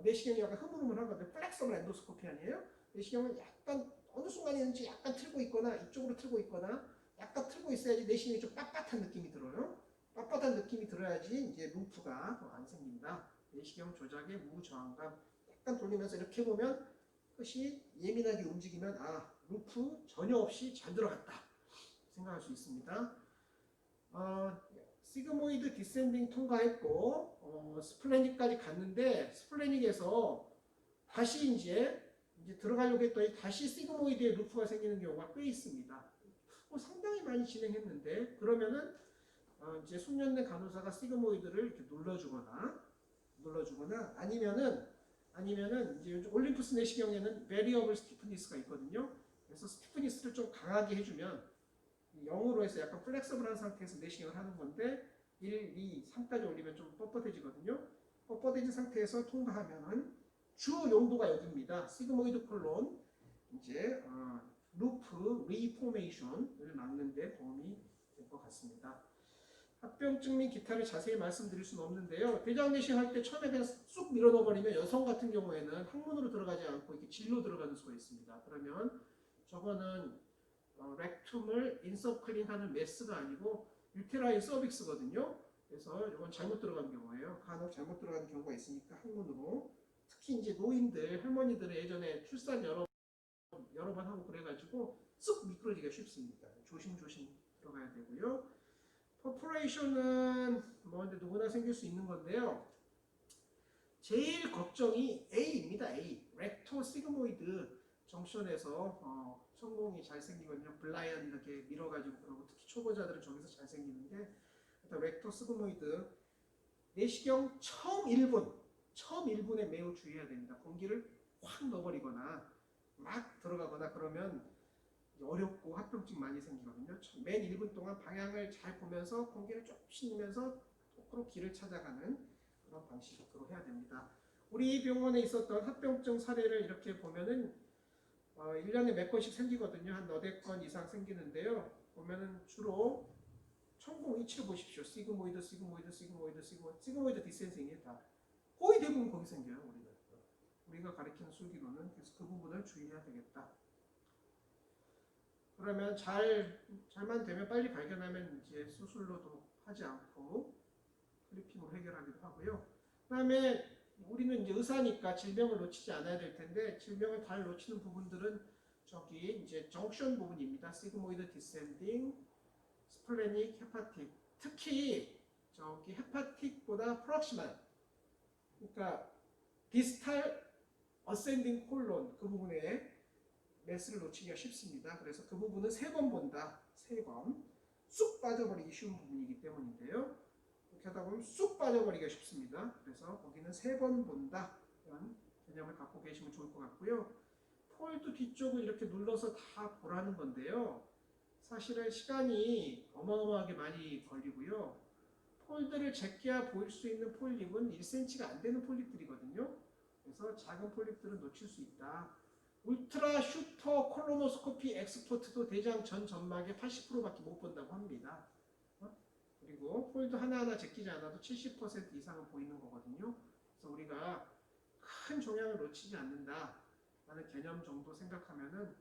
내시경이 약간 흐물흐물하거든요. 플렉서블 엔도스코피 아니에요? 내시경은 약간 어느 순간이든지 약간 틀고 있거나 이쪽으로 틀고 있거나 약간 틀고 있어야지 내시경이 좀 빳빳한 느낌이 들어요. 빳빳한 느낌이 들어야지 이제 루프가 안 생긴다. 내시경 조작의 무저항감 약간 돌리면서 이렇게 보면 끝이 예민하게 움직이면 루프 전혀 없이 잘 들어갔다 생각할 수 있습니다. 시그모이드 디센딩 통과했고 스플래닉까지 갔는데 스플래닉에서 다시 이제 들어가려고 했더니 다시 시그모이드의 루프가 생기는 경우가 꽤 있습니다. 상당히 많이 진행했는데 그러면은 이제 숙련된 간호사가 시그모이드를 이렇게 눌러주거나 아니면은 이제 요즘 올림푸스 내시경에는 베리어블 스티프니스가 있거든요. 그래서 스티프니스를 좀 강하게 해주면 0으로 해서 약간 플렉서블한 상태에서 내시경을 하는 건데 1, 2, 3까지 올리면 좀 뻣뻣해지거든요. 뻣뻣해진 상태에서 통과하면은 주 용도가 여기입니다. 시그모이드 콜론 이제 루프 리포메이션을 막는 데 도움이 될 것 같습니다. 합병증 및 기타를 자세히 말씀드릴 수는 없는데요. 대장 내시경 할 때 처음에 그냥 쑥 밀어넣어버리면 여성 같은 경우에는 항문으로 들어가지 않고 이렇게 질로 들어가는 수가 있습니다. 그러면 저거는 렉툼을 인서클링하는 메스가 아니고 유테라인 서빅스거든요. 그래서 이건 잘못 들어간 경우예요. 간혹 잘못 들어가는 경우가 있으니까 항문으로 특히 이제 노인들, 할머니들은 예전에 출산 여러 번 하고 그래가지고 쑥 미끄러지기가 쉽습니다. 조심조심 들어가야 되고요. 퍼포레이션은 뭐 근데 누구나 생길 수 있는 건데요. 제일 걱정이 A입니다. A. 렉토 시그모이드 정션에서 성공이 잘 생기거든요. 블라이언 이렇게 밀어가지고 그러고 특히 초보자들은 저기서 잘 생기는데 일단 렉토 시그모이드 내시경 처음 1분에 매우 주의해야 됩니다. 공기를 확 넣어버리거나 막 들어가거나 그러면 어렵고 합병증 많이 생기거든요. 맨 1분 동안 방향을 잘 보면서 공기를 조금씩 넣으면서 거꾸로 길을 찾아가는 그런 방식으로 해야 됩니다. 우리 병원에 있었던 합병증 사례를 이렇게 보면은 1년에 몇 건씩 생기거든요. 한 너댓 건 이상 생기는데요. 보면은 주로 천공 이치를 보십시오. 시그모이드 디센싱이 다 거의 대부분 거기 생겨요. 우리가 가리키는 술기로는. 그래서 그 부분을 주의해야 되겠다. 그러면 잘만 되면 빨리 발견하면 이제 수술로도 하지 않고 클리핑으로 해결하기도 하고요. 그 다음에 우리는 이제 의사니까 질병을 놓치지 않아야 될 텐데 질병을 잘 놓치는 부분들은 저기 이제 정션 부분입니다. 시그모이드 디센딩, 스플래닉, 헤파틱. 특히 저기 헤파틱보다 프록시말, 그러니까 디스탈 어센딩 콜론 그 부분에 메스를 놓치기가 쉽습니다. 그래서 그 부분은 3번 본다. 3번 쑥 빠져버리기 쉬운 부분이기 때문인데요. 이렇게 하다 보면 쑥 빠져버리기가 쉽습니다. 그래서 거기는 3번 본다 이런 개념을 갖고 계시면 좋을 것 같고요. 폴드 뒤쪽을 이렇게 눌러서 다 보라는 건데요. 사실은 시간이 어마어마하게 많이 걸리고요. 폴드를 제껴야 보일 수 있는 폴립은 1cm가 안 되는 폴립들이거든요. 그래서 작은 폴립들은 놓칠 수 있다. 울트라 슈퍼 콜로노스코피 엑스포트도 대장 전 점막의 80%밖에 못 본다고 합니다. 그리고 폴드 하나하나 제끼지 않아도 70% 이상은 보이는 거거든요. 그래서 우리가 큰 종양을 놓치지 않는다 라는 개념 정도 생각하면은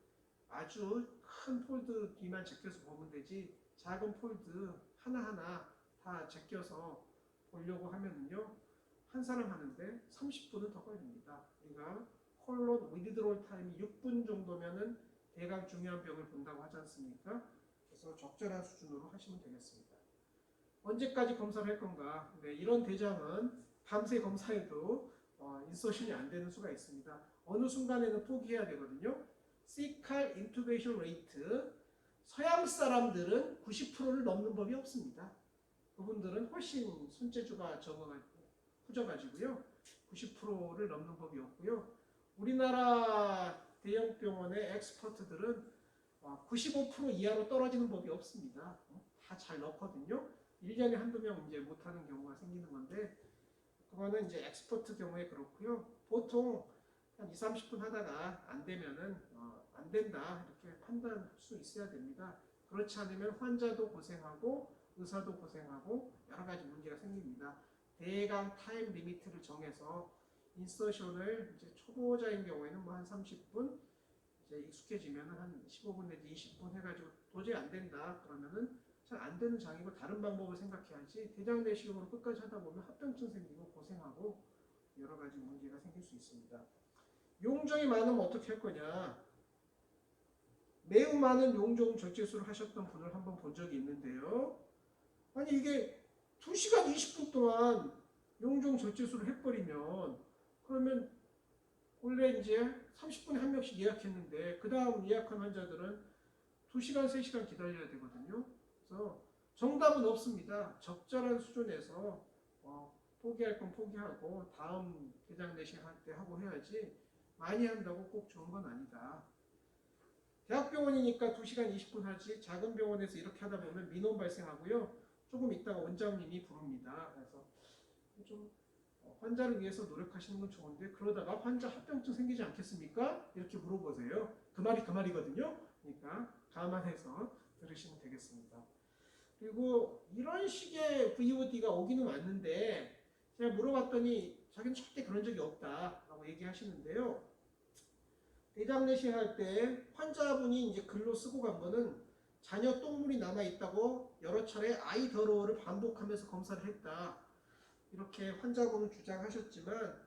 아주 큰 폴드 뒤만 제껴서 보면 되지, 작은 폴드 하나하나 다 제껴서 보려고 하면은요, 한 사람 하는데 30분은 더 걸립니다. 그러니까 콜론 위드드롤 타임이 6분 정도면은 대강 중요한 병을 본다고 하지 않습니까? 그래서 적절한 수준으로 하시면 되겠습니다. 언제까지 검사를 할 건가? 네, 이런 대장은 밤새 검사해도 인서션이 안 되는 수가 있습니다. 어느 순간에는 포기해야 되거든요. 시칼 인투베이션 레이트, 서양 사람들은 90%를 넘는 법이 없습니다. 그분들은 훨씬 손재주가 후져가지고요. 90%를 넘는 법이 없고요. 우리나라 대형 병원의 엑스퍼트들은 95% 이하로 떨어지는 법이 없습니다. 다 잘 넣거든요. 1년에 한두 명 이제 못하는 경우가 생기는 건데, 그거는 이제 엑스퍼트 경우에 그렇고요. 보통 한 20-30분 하다가 안 되면은 안 된다 이렇게 판단할 수 있어야 됩니다. 그렇지 않으면 환자도 고생하고 의사도 고생하고 여러 가지 문제가 생깁니다. 대강 타임 리미트를 정해서 인서션을 이제 초보자인 경우에는 뭐 한 30분, 이제 익숙해지면 한 15분 내지 20분 해가지고 도저히 안 된다 그러면은 잘 안 되는 장이고 다른 방법을 생각해야지, 대장 내시경으로 끝까지 하다 보면 합병증 생기고 고생하고 여러 가지 문제가 생길 수 있습니다. 용종이 많으면 어떻게 할 거냐? 매우 많은 용종 절제술을 하셨던 분을 한번 본 적이 있는데요. 아니 이게 2시간 20분 동안 용종 절제술을 해버리면, 그러면 원래 이제 30분에 한 명씩 예약했는데 그 다음 예약한 환자들은 2시간, 3시간 기다려야 되거든요. 그래서 정답은 없습니다. 적절한 수준에서 포기할 건 포기하고 다음 대장 내시경 할 때 하고 해야지, 많이 한다고 꼭 좋은 건 아니다. 대학병원이니까 2시간 20분 하지, 작은 병원에서 이렇게 하다 보면 민원 발생하고요. 조금 있다가 원장님이 부릅니다. 그래서 좀 환자를 위해서 노력하시는 건 좋은데, 그러다가 환자 합병증 생기지 않겠습니까? 이렇게 물어보세요. 그 말이 그 말이거든요. 그러니까 감안해서 들으시면 되겠습니다. 그리고 이런 식의 VOD가 오기는 왔는데, 제가 물어봤더니 자기는 절대 그런 적이 없다라고 얘기하시는데요. 대장 내시경 할 때 환자분이 이제 글로 쓰고 간 거는 자녀 똥물이 남아 있다고 여러 차례 아이 더러워를 반복하면서 검사를 했다, 이렇게 환자분은 주장하셨지만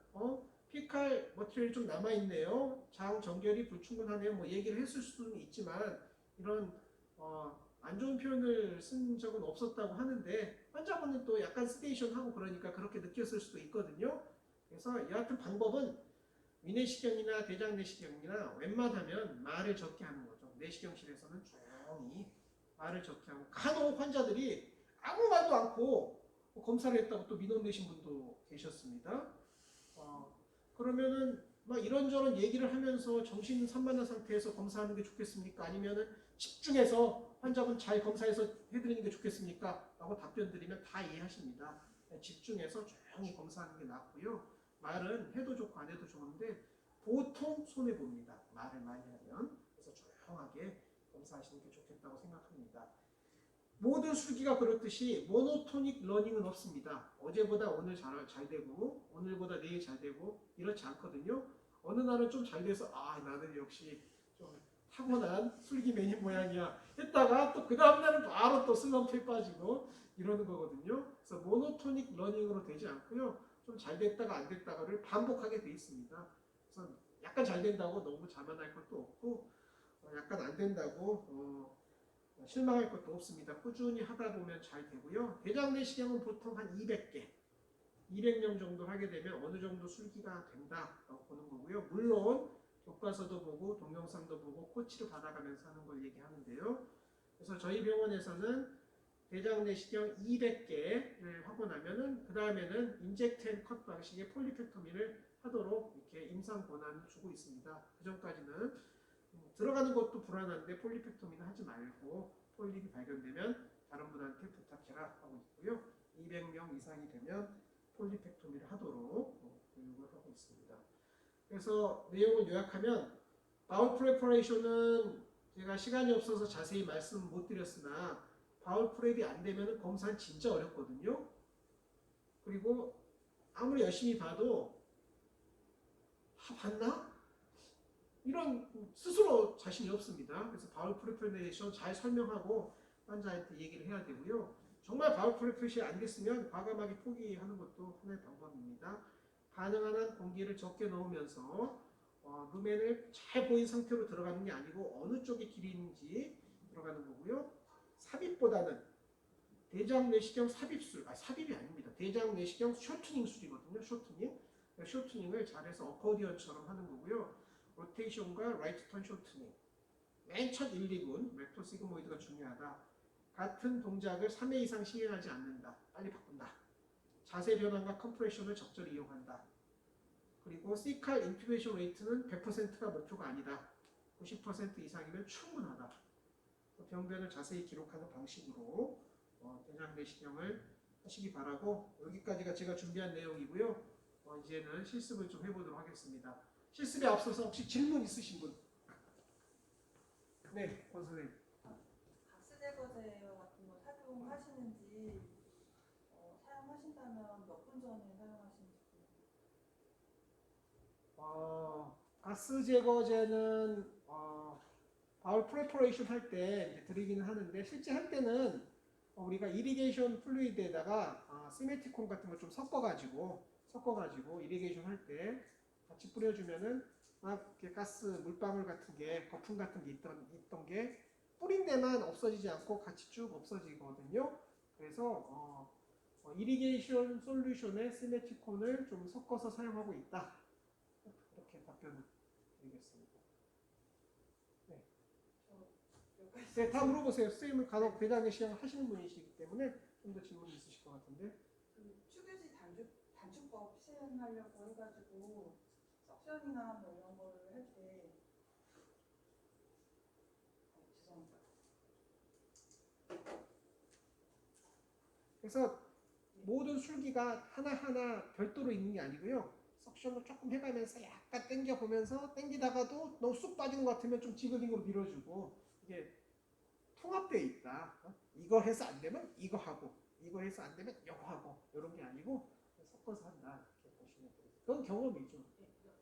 피칼 머티리얼이 좀 남아 있네요, 장 정결이 불충분하네요, 뭐 얘기를 했을 수는 있지만 이런 안 좋은 표현을 쓴 적은 없었다고 하는데, 환자분은 또 약간 스테이션하고 그러니까 그렇게 느꼈을 수도 있거든요. 그래서 여하튼 방법은 위내시경이나 대장 내시경이나 웬만하면 말을 적게 하는 거죠. 내시경실에서는 조용히 말을 적게 하고, 간혹 환자들이 아무 말도 않고 검사를 했다고 또 민원 내신 분도 계셨습니다. 그러면은 막 이런저런 얘기를 하면서 정신 산만한 상태에서 검사하는 게 좋겠습니까? 아니면은 집중해서 환자분 잘 검사해서 해드리는 게 좋겠습니까? 라고 답변 드리면 다 이해하십니다. 집중해서 조용히 검사하는 게 낫고요. 말은 해도 좋고 안 해도 좋은데 보통 손해봅니다, 말을 많이 하면. 그래서 조용하게 검사하시는 게 좋겠다고 생각합니다. 모든 술기가 그렇듯이 모노토닉 러닝은 없습니다. 어제보다 오늘 잘 되고 오늘보다 내일 잘 되고 이렇지 않거든요. 어느 날은 좀 잘 돼서 나는 역시 좀 타고난 술기맨인 모양이야 했다가 또 그 다음날은 바로 또 슬럼프에 빠지고 이러는 거거든요. 그래서 모노토닉 러닝으로 되지 않고요. 좀 잘 됐다가 안 됐다가를 반복하게 돼 있습니다. 그래서 약간 잘 된다고 너무 자만할 것도 없고, 약간 안 된다고 실망할 것도 없습니다. 꾸준히 하다 보면 잘 되고요. 대장 내시경은 보통 한 200개, 200명 정도 하게 되면 어느 정도 술기가 된다라고 보는 거고요. 물론 교과서도 보고 동영상도 보고 코치를 받아가면서 하는 걸 얘기하는데요. 그래서 저희 병원에서는 대장 내시경 200개를 하고 나면은 그 다음에는 인젝트 앤 컷 방식의 폴리펙토미를 하도록 이렇게 임상 권한을 주고 있습니다. 그 전까지는 들어가는 것도 불안한데 폴리펙토미는 하지 말고 폴립이 발견되면 다른 분한테 부탁해라 하고 있고요. 200명 이상이 되면 폴리펙토미를 하도록 교육을 하고 있습니다. 그래서 내용을 요약하면 바울 프레퍼레이션은 제가 시간이 없어서 자세히 말씀 못 드렸으나 바울 프랩이 안 되면 검사는 진짜 어렵거든요. 그리고 아무리 열심히 봐도 봤나? 이런 스스로 자신이 없습니다. 그래서 바울 프레퍼레이션 잘 설명하고 환자한테 얘기를 해야 되고요. 정말 바울 프레퍼레이션이 안 됐으면 과감하게 포기하는 것도 하나의 방법입니다. 가능한 한 공기를 적게 넣으면서 루멘을 잘 보인 상태로 들어가는 게 아니고 어느 쪽에 길이 있는지 들어가는 거고요. 삽입보다는 대장 내시경 삽입술, 삽입이 아닙니다. 대장 내시경 쇼트닝 술이거든요. 쇼트닝을 잘해서 어코디언처럼 하는 거고요. 로테이션과 라이트 턴 쇼트닝. 맨 첫 1, 2분 렉토 시그모이드가 중요하다. 같은 동작을 3회 이상 시행하지 않는다. 빨리 바꾼다. 자세 변환과 컴프레션을 적절히 이용한다. 그리고 시칼 인튜베이션 레이트는 100%가 목표가 아니다. 90% 이상이면 충분하다. 병변을 자세히 기록하는 방식으로 대장 내시경을 하시기 바라고, 여기까지가 제가 준비한 내용이고요. 이제는 실습을 좀 해보도록 하겠습니다. 실습에 앞서서 혹시 질문 있으신 분? 네, 권 선생님. 가스 제거제 같은 거 착용하시는지 사용하신다면 몇 분 전에 사용하시는지 가스 제거제는 바울 프레퍼레이션 할 때 드리기는 하는데, 실제 할 때는 우리가 이리게이션 플루이드에다가 시메티콘 같은 거 좀 섞어가지고 이리게이션 할 때 같이 뿌려주면은 막 이렇게 가스 물방울 같은 게, 거품 같은 게 있던 게 뿌린 데만 없어지지 않고 같이 쭉 없어지거든요. 그래서 이리게이션 솔루션에 시메티콘을 좀 섞어서 사용하고 있다. 이렇게 답변을 드리겠습니다. 네, 다 물어보세요. 선생님은 간혹 대장 내시경 하시는 분이시기 때문에 좀 더 질문이 있으실 것 같은데. 그 축유지 단축법 시행하려고 해가지고 석션이나 뭐 이런 거를 할 때 죄송합니다. 그래서 모든 술기가 하나하나 별도로 있는 게 아니고요. 석션을 조금 해가면서 약간 당겨보면서, 당기다가도 너무 쑥 빠지는 것 같으면 좀 지그링으로 밀어주고, 이게 통합되어 있다. 이거 해서 안 되면 이거 하고, 이거 해서 안 되면 이거 하고, 이런 게 아니고 섞어서 한다. 이렇게 보시면 돼요. 그건 경험이죠.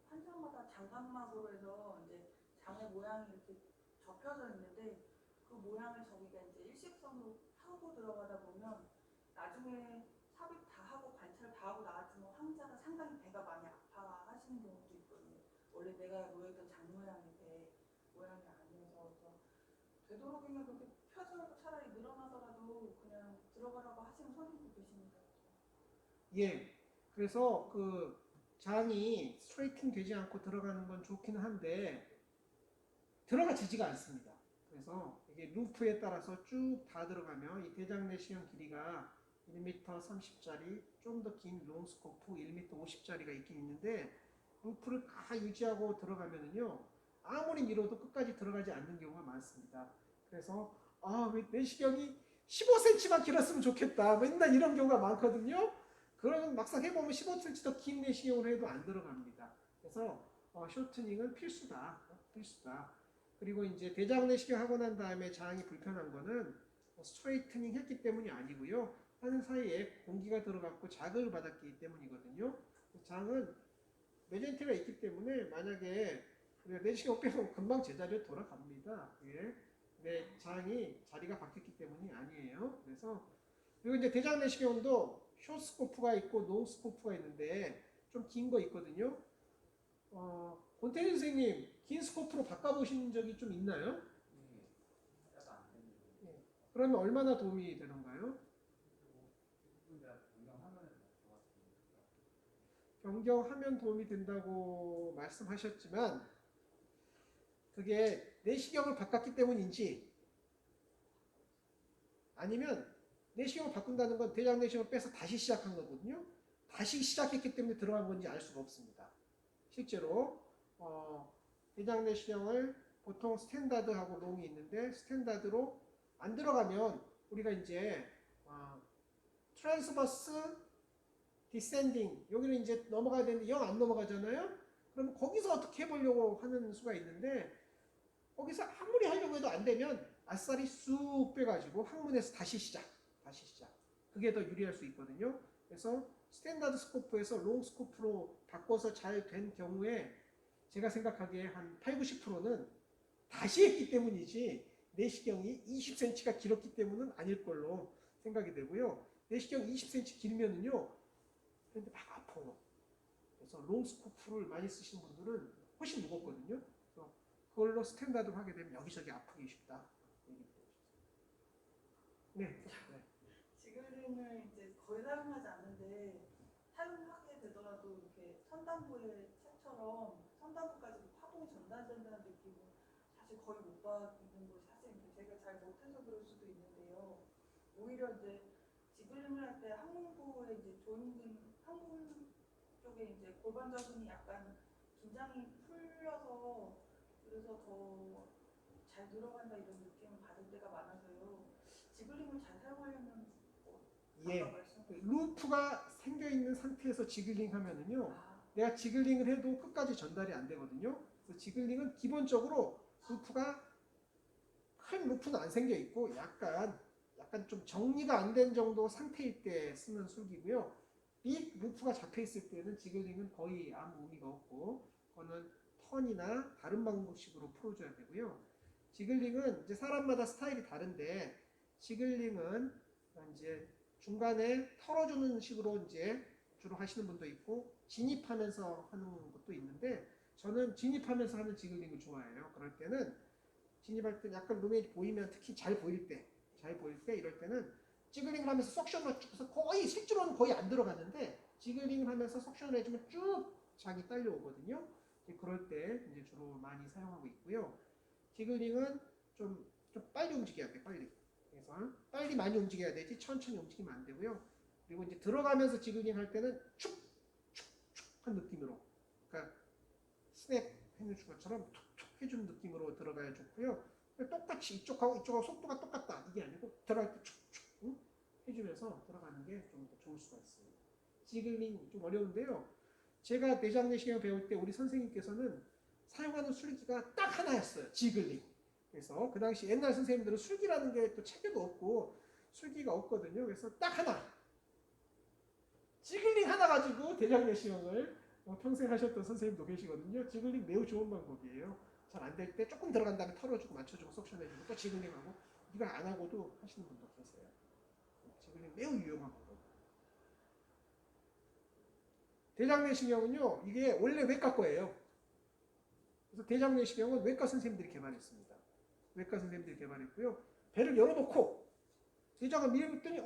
환자마다 장각막으로 해서 이제 장의 모양이 이렇게 접혀져 있는데, 그 모양을 저희가 이제 일직선으로 하고 들어가다 보면 나중에 삽입 다 하고 관찰 다 하고 나왔지만 환자가 상당히 배가 많이 아파하시는 경우도 있거든요. 원래 내가 놓였던 장 모양이 배 모양이 아니어서. 그래서 되도록이면 그렇게 펴서 차라리 늘어나더라도 그냥 들어가라고 하시는 선생님도 계십니다. 예. 그래서 그 장이 스트레이팅 되지 않고 들어가는 건 좋기는 한데 들어가지지가 않습니다. 그래서 이게 루프에 따라서 쭉 다 들어가면 이 대장 내시경 길이가 1m 30짜리, 좀 더 긴 롱스코프 1m 50짜리가 있긴 있는데, 루프를 다 유지하고 들어가면은요, 아무리 밀어도 끝까지 들어가지 않는 경우가 많습니다. 그래서 왜 내시경이 15cm만 길었으면 좋겠다, 맨날 이런 경우가 많거든요. 그러면 막상 해보면 15cm 더 긴 내시경을 해도 안 들어갑니다. 그래서 쇼트닝은 필수다. 그리고 이제 대장 내시경 하고 난 다음에 장이 불편한 거는 스트레이트닝 했기 때문이 아니고요. 하는 사이에 공기가 들어갔고 자극을 받았기 때문이거든요. 장은 메젠테가 있기 때문에 만약에 내시경 빼면 금방 제자리로 돌아갑니다. 예. 내 장이 자리가 바뀌었기 때문이 아니에요. 그래서 그리고 이제 대장 내시경도 숏스코프가 있고 롱스코프가 있는데 좀 긴 거 있거든요. 권태희 선생님, 긴 스코프로 바꿔보신 적이 좀 있나요? 예. 그러면 얼마나 도움이 되는가요? 변경하면 도움이 된다고 말씀하셨지만 그게 내시경을 바꿨기 때문인지 아니면 내시경을 바꾼다는 건 대장 내시경을 빼서 다시 시작한 거거든요. 다시 시작했기 때문에 들어간 건지 알 수가 없습니다. 실제로 대장 내시경을 보통 스탠다드하고 롱이 있는데 스탠다드로 안 들어가면 우리가 이제 트랜스버스 디센딩 여기는 이제 넘어가야 되는데 영 안 넘어가잖아요. 그럼 거기서 어떻게 해보려고 하는 수가 있는데 거기서 아무리 하려고 해도 안 되면 아싸리 쑥 빼가지고 항문에서 다시 시작. 그게 더 유리할 수 있거든요. 그래서 스탠다드 스코프에서 롱 스코프로 바꿔서 잘 된 경우에 제가 생각하기에 한 8, 90%는 다시 했기 때문이지 내시경이 20cm가 길었기 때문은 아닐 걸로 생각이 되고요. 내시경 20cm 길면은요. 근데 막 아파요. 그래서 롱 스코프를 많이 쓰시는 분들은 훨씬 무겁거든요. 그래서 그걸로 스탠다드로 하게 되면 여기저기 아프기 쉽다. 네. 지글링을 이제 거의 사용하지 않는데 사용하게 되더라도 이렇게 선단부의 책처럼 선단부까지 파동이 전달된다는 느낌은 사실 거의 못 받는 거 사실 제가 잘 못해서 그럴 수도 있는데요. 오히려 이제 지글링을 할 때 항문부에 이제 조인딩 항문 쪽에 이제 골반 저근이 약간 긴장이 풀려서 그래서 더 잘 들어간다 이런 느낌을 받을 때가 많아서요. 지글링을 잘 사용하려면 예. 아까 말씀하신 루프가 생겨 있는 상태에서 지글링 하면은요. 내가 지글링을 해도 끝까지 전달이 안 되거든요. 그래서 지글링은 기본적으로 루프가 큰 루프는 안 생겨 있고 약간 좀 정리가 안 된 정도 상태일 때 쓰는 술기고요. 빅 루프가 잡혀 있을 때는 지글링은 거의 아무 의미가 없고 그거는 턴이나 다른 방식으로 풀어줘야 되고요. 지글링은 이제 사람마다 스타일이 다른데 지글링은 이제 중간에 털어주는 식으로 이제 주로 하시는 분도 있고 진입하면서 하는 것도 있는데 저는 진입하면서 하는 지글링을 좋아해요. 그럴 때는 진입할 때 약간 룸이 보이면 특히 잘 보일 때 이럴 때는 지글링을 하면서 석션을 해서 거의 실제로는 거의 안 들어가는데 지글링을 하면서 석션을 해주면 쭉 장이 딸려오거든요. 그럴 때 이제 주로 많이 사용하고 있고요. 지글링은 좀 빨리 움직여야 돼, 빨리. 그래서 빨리 많이 움직여야 되지 천천히 움직이면 안 되고요. 그리고 이제 들어가면서 지글링 할 때는 축축축한 느낌으로, 그러니까 스냅 해주는 것처럼 툭툭 해주는 느낌으로 들어가야 좋고요. 똑같이 이쪽하고 속도가 똑같다 이게 아니고 들어갈 때 축축 해주면서 들어가는 게 좀 더 좋을 수가 있습니다. 지글링 좀 어려운데요. 제가 내장 내시경을 배울 때 우리 선생님께서는 사용하는 술기가 딱 하나였어요. 지글링. 그래서 그 당시 옛날 선생님들은 술기라는 게 또 체계도 없고 술기가 없거든요. 그래서 딱 하나. 지글링 하나 가지고 대장 내시경을 평생 하셨던 선생님도 계시거든요. 지글링 매우 좋은 방법이에요. 잘 안 될 때 조금 들어간 다음에 털어주고 맞춰주고 석션해주고 또 지글링하고 이거 안 하고도 하시는 분도 계세요. 지글링 매우 유용한 방법. 대장 내시경은요. 이게 원래 외과 거예요. 그래서 대장 내시경은 외과 선생님들이 개발했습니다. 외과 선생님들이 개발했고요. 배를 열어놓고 대장을 밀어붙더니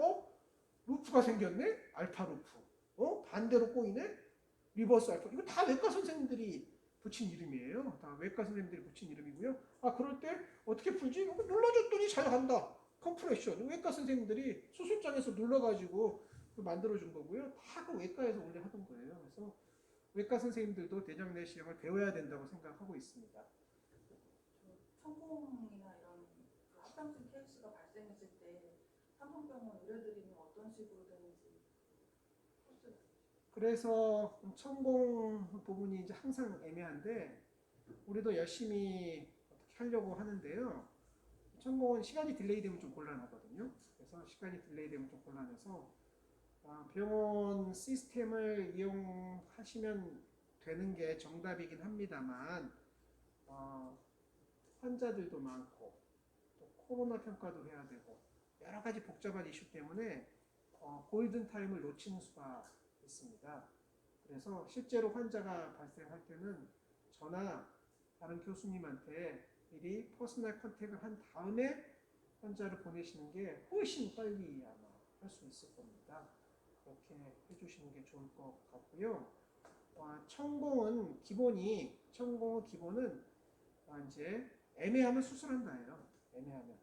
루프가 생겼네? 알파 루프. 반대로 꼬이네? 리버스 알파. 이거 다 외과 선생님들이 붙인 이름이에요. 다 외과 선생님들이 붙인 이름이고요. 그럴 때 어떻게 풀지? 눌러줬더니 잘 간다. 컴프레션. 외과 선생님들이 수술장에서 눌러가지고 만들어준 거고요. 다 그 외과에서 원래 하던 거예요. 그래서 외과 선생님들도 대장 내시경을 배워야 된다고 생각하고 있습니다. 천공이나 이런 합병증 케이스가 발생했을 때 산부병원 의뢰드리면 어떤 식으로 되는지 그래서 천공 부분이 이제 항상 애매한데 우리도 열심히 어떻게 하려고 하는데요. 천공은 시간이 딜레이 되면 좀 곤란하거든요. 그래서 시간이 딜레이 되면 좀 곤란해서 병원 시스템을 이용하시면 되는 게 정답이긴 합니다만 환자들도 많고 또 코로나 평가도 해야 되고 여러 가지 복잡한 이슈 때문에 골든 타임을 놓치는 수가 있습니다. 그래서 실제로 환자가 발생할 때는 저나 다른 교수님한테 미리 퍼스널 컨택을 한 다음에 환자를 보내시는 게 훨씬 빨리 아마 할 수 있을 겁니다. 그렇게 해주시는 게 좋을 것 같고요. 천공은 기본은 이제 애매하면 수술한다예요. 애매하면.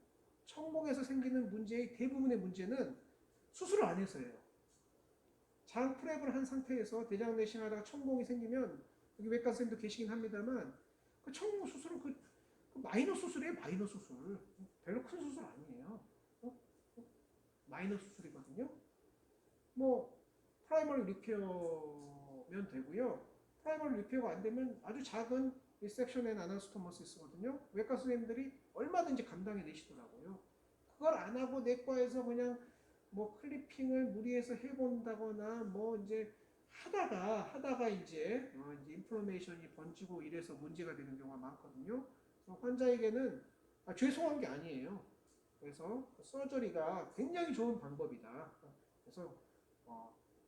천공에서 생기는 문제의 대부분의 문제는 수술을 안 해서예요. 장 프랩을 한 상태에서 대장 내시경 하다가 천공이 생기면 여기 외과 선생님도 계시긴 합니다만 그 천공 수술은 그 마이너 수술이에요. 마이너 수술. 별로 큰 수술 아니에요. 마이너 수술이거든요. 뭐 프라이머리 리페어면 되고요. 프라이머리 리페어가 안 되면 아주 작은 리섹션 앤 아나스토모시스거든요. 외과 선생님들이 얼마든지 감당해 내시더라고요. 그걸 안 하고 내과에서 그냥 뭐 클리핑을 무리해서 해본다거나 뭐 이제 하다가 이제 인플로메이션이 번지고 이래서 문제가 되는 경우가 많거든요. 그래서 환자에게는 죄송한 게 아니에요. 그래서 서저리가 굉장히 좋은 방법이다. 그래서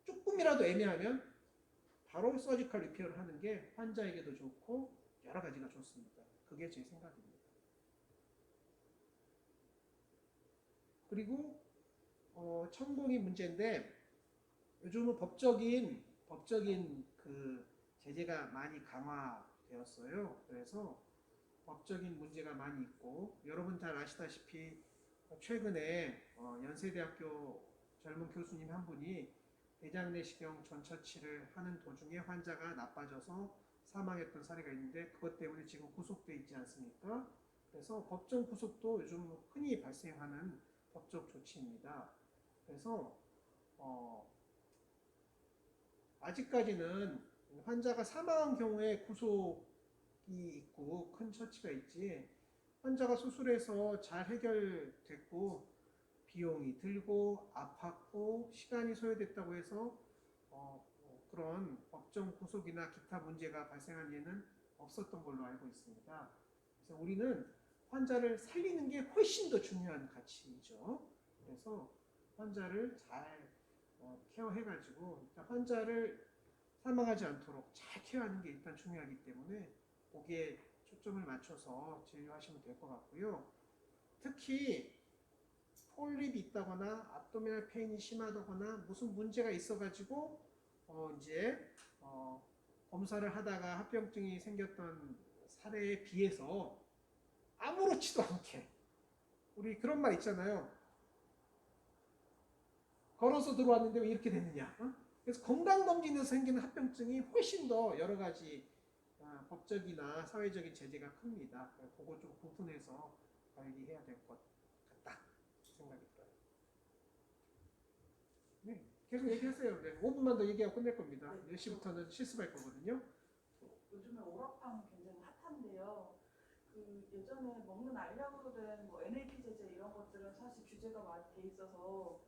조금이라도 애매하면 바로 서지컬 리페어를 하는 게 환자에게도 좋고 여러 가지가 좋습니다. 그게 제 생각입니다. 그리고 천공이 문제인데 요즘은 법적인 그 제재가 많이 강화되었어요. 그래서 법적인 문제가 많이 있고 여러분 잘 아시다시피 최근에 연세대학교 젊은 교수님 한 분이 대장 내시경 전처치를 하는 도중에 환자가 나빠져서 사망했던 사례가 있는데 그것 때문에 지금 구속돼 있지 않습니까? 그래서 법정 구속도 요즘 흔히 발생하는 법적 조치입니다. 그래서 아직까지는 환자가 사망한 경우에 구속이 있고 큰 처치가 있지 환자가 수술해서 잘 해결됐고 비용이 들고 아팠고 시간이 소요됐다고 해서 그런 법정 구속이나 기타 문제가 발생한 예는 없었던 걸로 알고 있습니다. 그래서 우리는 환자를 살리는 게 훨씬 더 중요한 가치이죠. 그래서 환자를 잘 케어해가지고 환자를 사망하지 않도록 잘 케어하는 게 일단 중요하기 때문에 거기에 초점을 맞춰서 진료하시면 될 것 같고요. 특히 폴립이 있다거나 abdominal 페인이 심하다거나 무슨 문제가 있어가지고 이제 검사를 하다가 합병증이 생겼던 사례에 비해서 아무렇지도 않게 우리 그런 말 있잖아요. 걸어서 들어왔는데 왜 이렇게 됐느냐. 그래서 건강검진에서 생기는 합병증이 훨씬 더 여러 가지 법적이나 사회적인 제재가 큽니다. 그거 좀 구분해서 관리해야 될 것 같다 생각이 들어요. 네, 계속 얘기하세요. 네, 5분만 더 얘기하고 끝낼 겁니다. 네. 10시부터는 실습할 거거든요. 요즘에 오라팡 굉장히 핫한데요. 그 예전에 먹는 알약으로 된 뭐 NAP 제제 이런 것들은 사실 규제가 많이 돼 있어서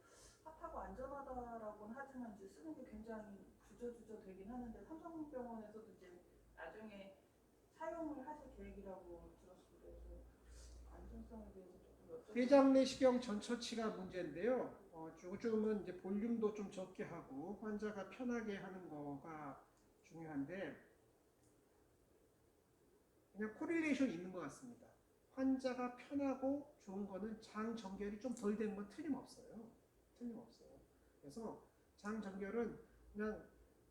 핫하고 안전하다라고는 하지만 이제 쓰는 게 굉장히 부저주저 되긴 하는데 삼성병원에서도 이제 나중에 사용을 하실 계획이라고 들었습니다. 그래서 안전성에 대해서 조금 여쭤보고 대장 내시경 전처치가 문제인데요. 요즘은 이제 볼륨도 좀 적게 하고 환자가 편하게 하는 거가 중요한데 그냥 코릴레이션이 있는 것 같습니다. 환자가 편하고 좋은 거는 장 정결이 좀 덜 되는 건 틀림없어요. 그래서 장 정결은 그냥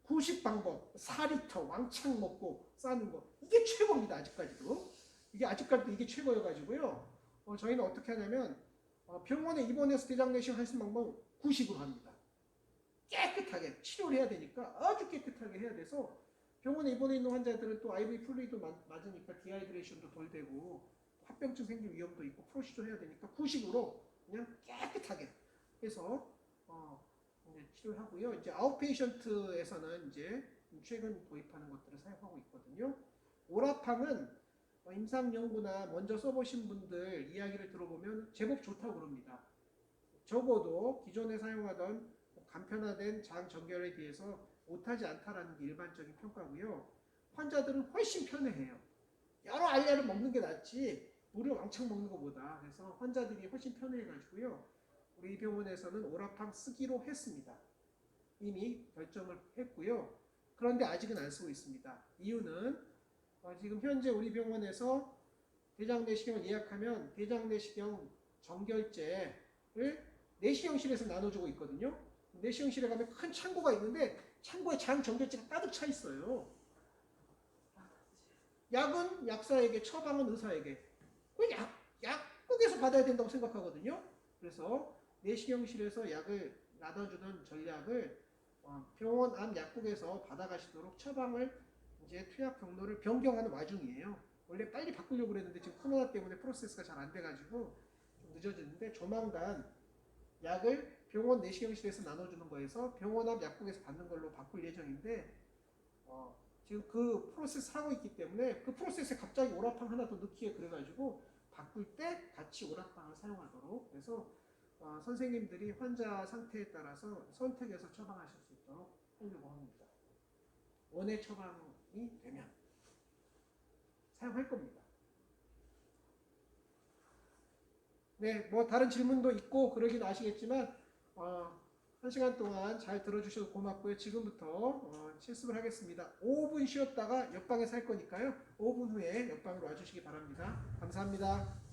구식 방법, 4리터 왕창 먹고 싸는 거 이게 최고입니다. 아직까지도 이게 최고여가지고요. 저희는 어떻게 하냐면 병원에 입원해서 대장 내시경 할 수 있는 방법은 구식으로 합니다. 깨끗하게 치료를 해야 되니까 아주 깨끗하게 해야 돼서 병원에 입원해 있는 환자들은 또 IV 플루이드 맞으니까 디하이드레이션도 덜 되고 합병증 생길 위험도 있고 프로시저 해야 되니까 구식으로 그냥 깨끗하게 해서 이제 치료하고요. 이제 아웃페이션트에서는 이제 최근 도입하는 것들을 사용하고 있거든요. 오라팡은 임상연구나 먼저 써보신 분들 이야기를 들어보면 제법 좋다고 그럽니다. 적어도 기존에 사용하던 간편화된 장 정결에 비해서 못하지 않다라는 게 일반적인 평가고요. 환자들은 훨씬 편해해요. 여러 알약을 먹는 게 낫지 물을 왕창 먹는 것보다. 그래서 환자들이 훨씬 편해해가지고요. 우리 병원에서는 오라팡 쓰기로 했습니다. 이미 결정을 했고요. 그런데 아직은 안 쓰고 있습니다. 이유는 지금 현재 우리 병원에서 대장 내시경을 예약하면 대장 내시경 정결제를 내시경실에서 나눠주고 있거든요. 내시경실에 가면 큰 창고가 있는데 창고에 장 정결제가 가득 차 있어요. 약은 약사에게, 처방은 의사에게. 그 약국에서 받아야 된다고 생각하거든요. 그래서 내시경실에서 약을 나눠주는 전략을 병원 앞 약국에서 받아가시도록 처방을 이제 투약 경로를 변경하는 와중이에요. 원래 빨리 바꾸려고 그랬는데 지금 코로나 때문에 프로세스가 잘 안 돼가지고 좀 늦어졌는데 조만간 약을 병원 내시경실에서 나눠주는 거에서 병원 앞 약국에서 받는 걸로 바꿀 예정인데 지금 그 프로세스 하고 있기 때문에 그 프로세스에 갑자기 오라팡 하나 더 넣기에 그래가지고 바꿀 때 같이 오라팡을 사용하도록 그래서 선생님들이 환자 상태에 따라서 선택해서 처방하실 수 있도록 하려고 합니다. 원의 처방이 되면 사용할 겁니다. 네, 뭐 다른 질문도 있고 그러긴 아시겠지만 1시간 동안 잘 들어주셔서 고맙고요. 지금부터 실습을 하겠습니다. 5분 쉬었다가 옆방에서 할 거니까요. 5분 후에 옆방으로 와주시기 바랍니다. 감사합니다.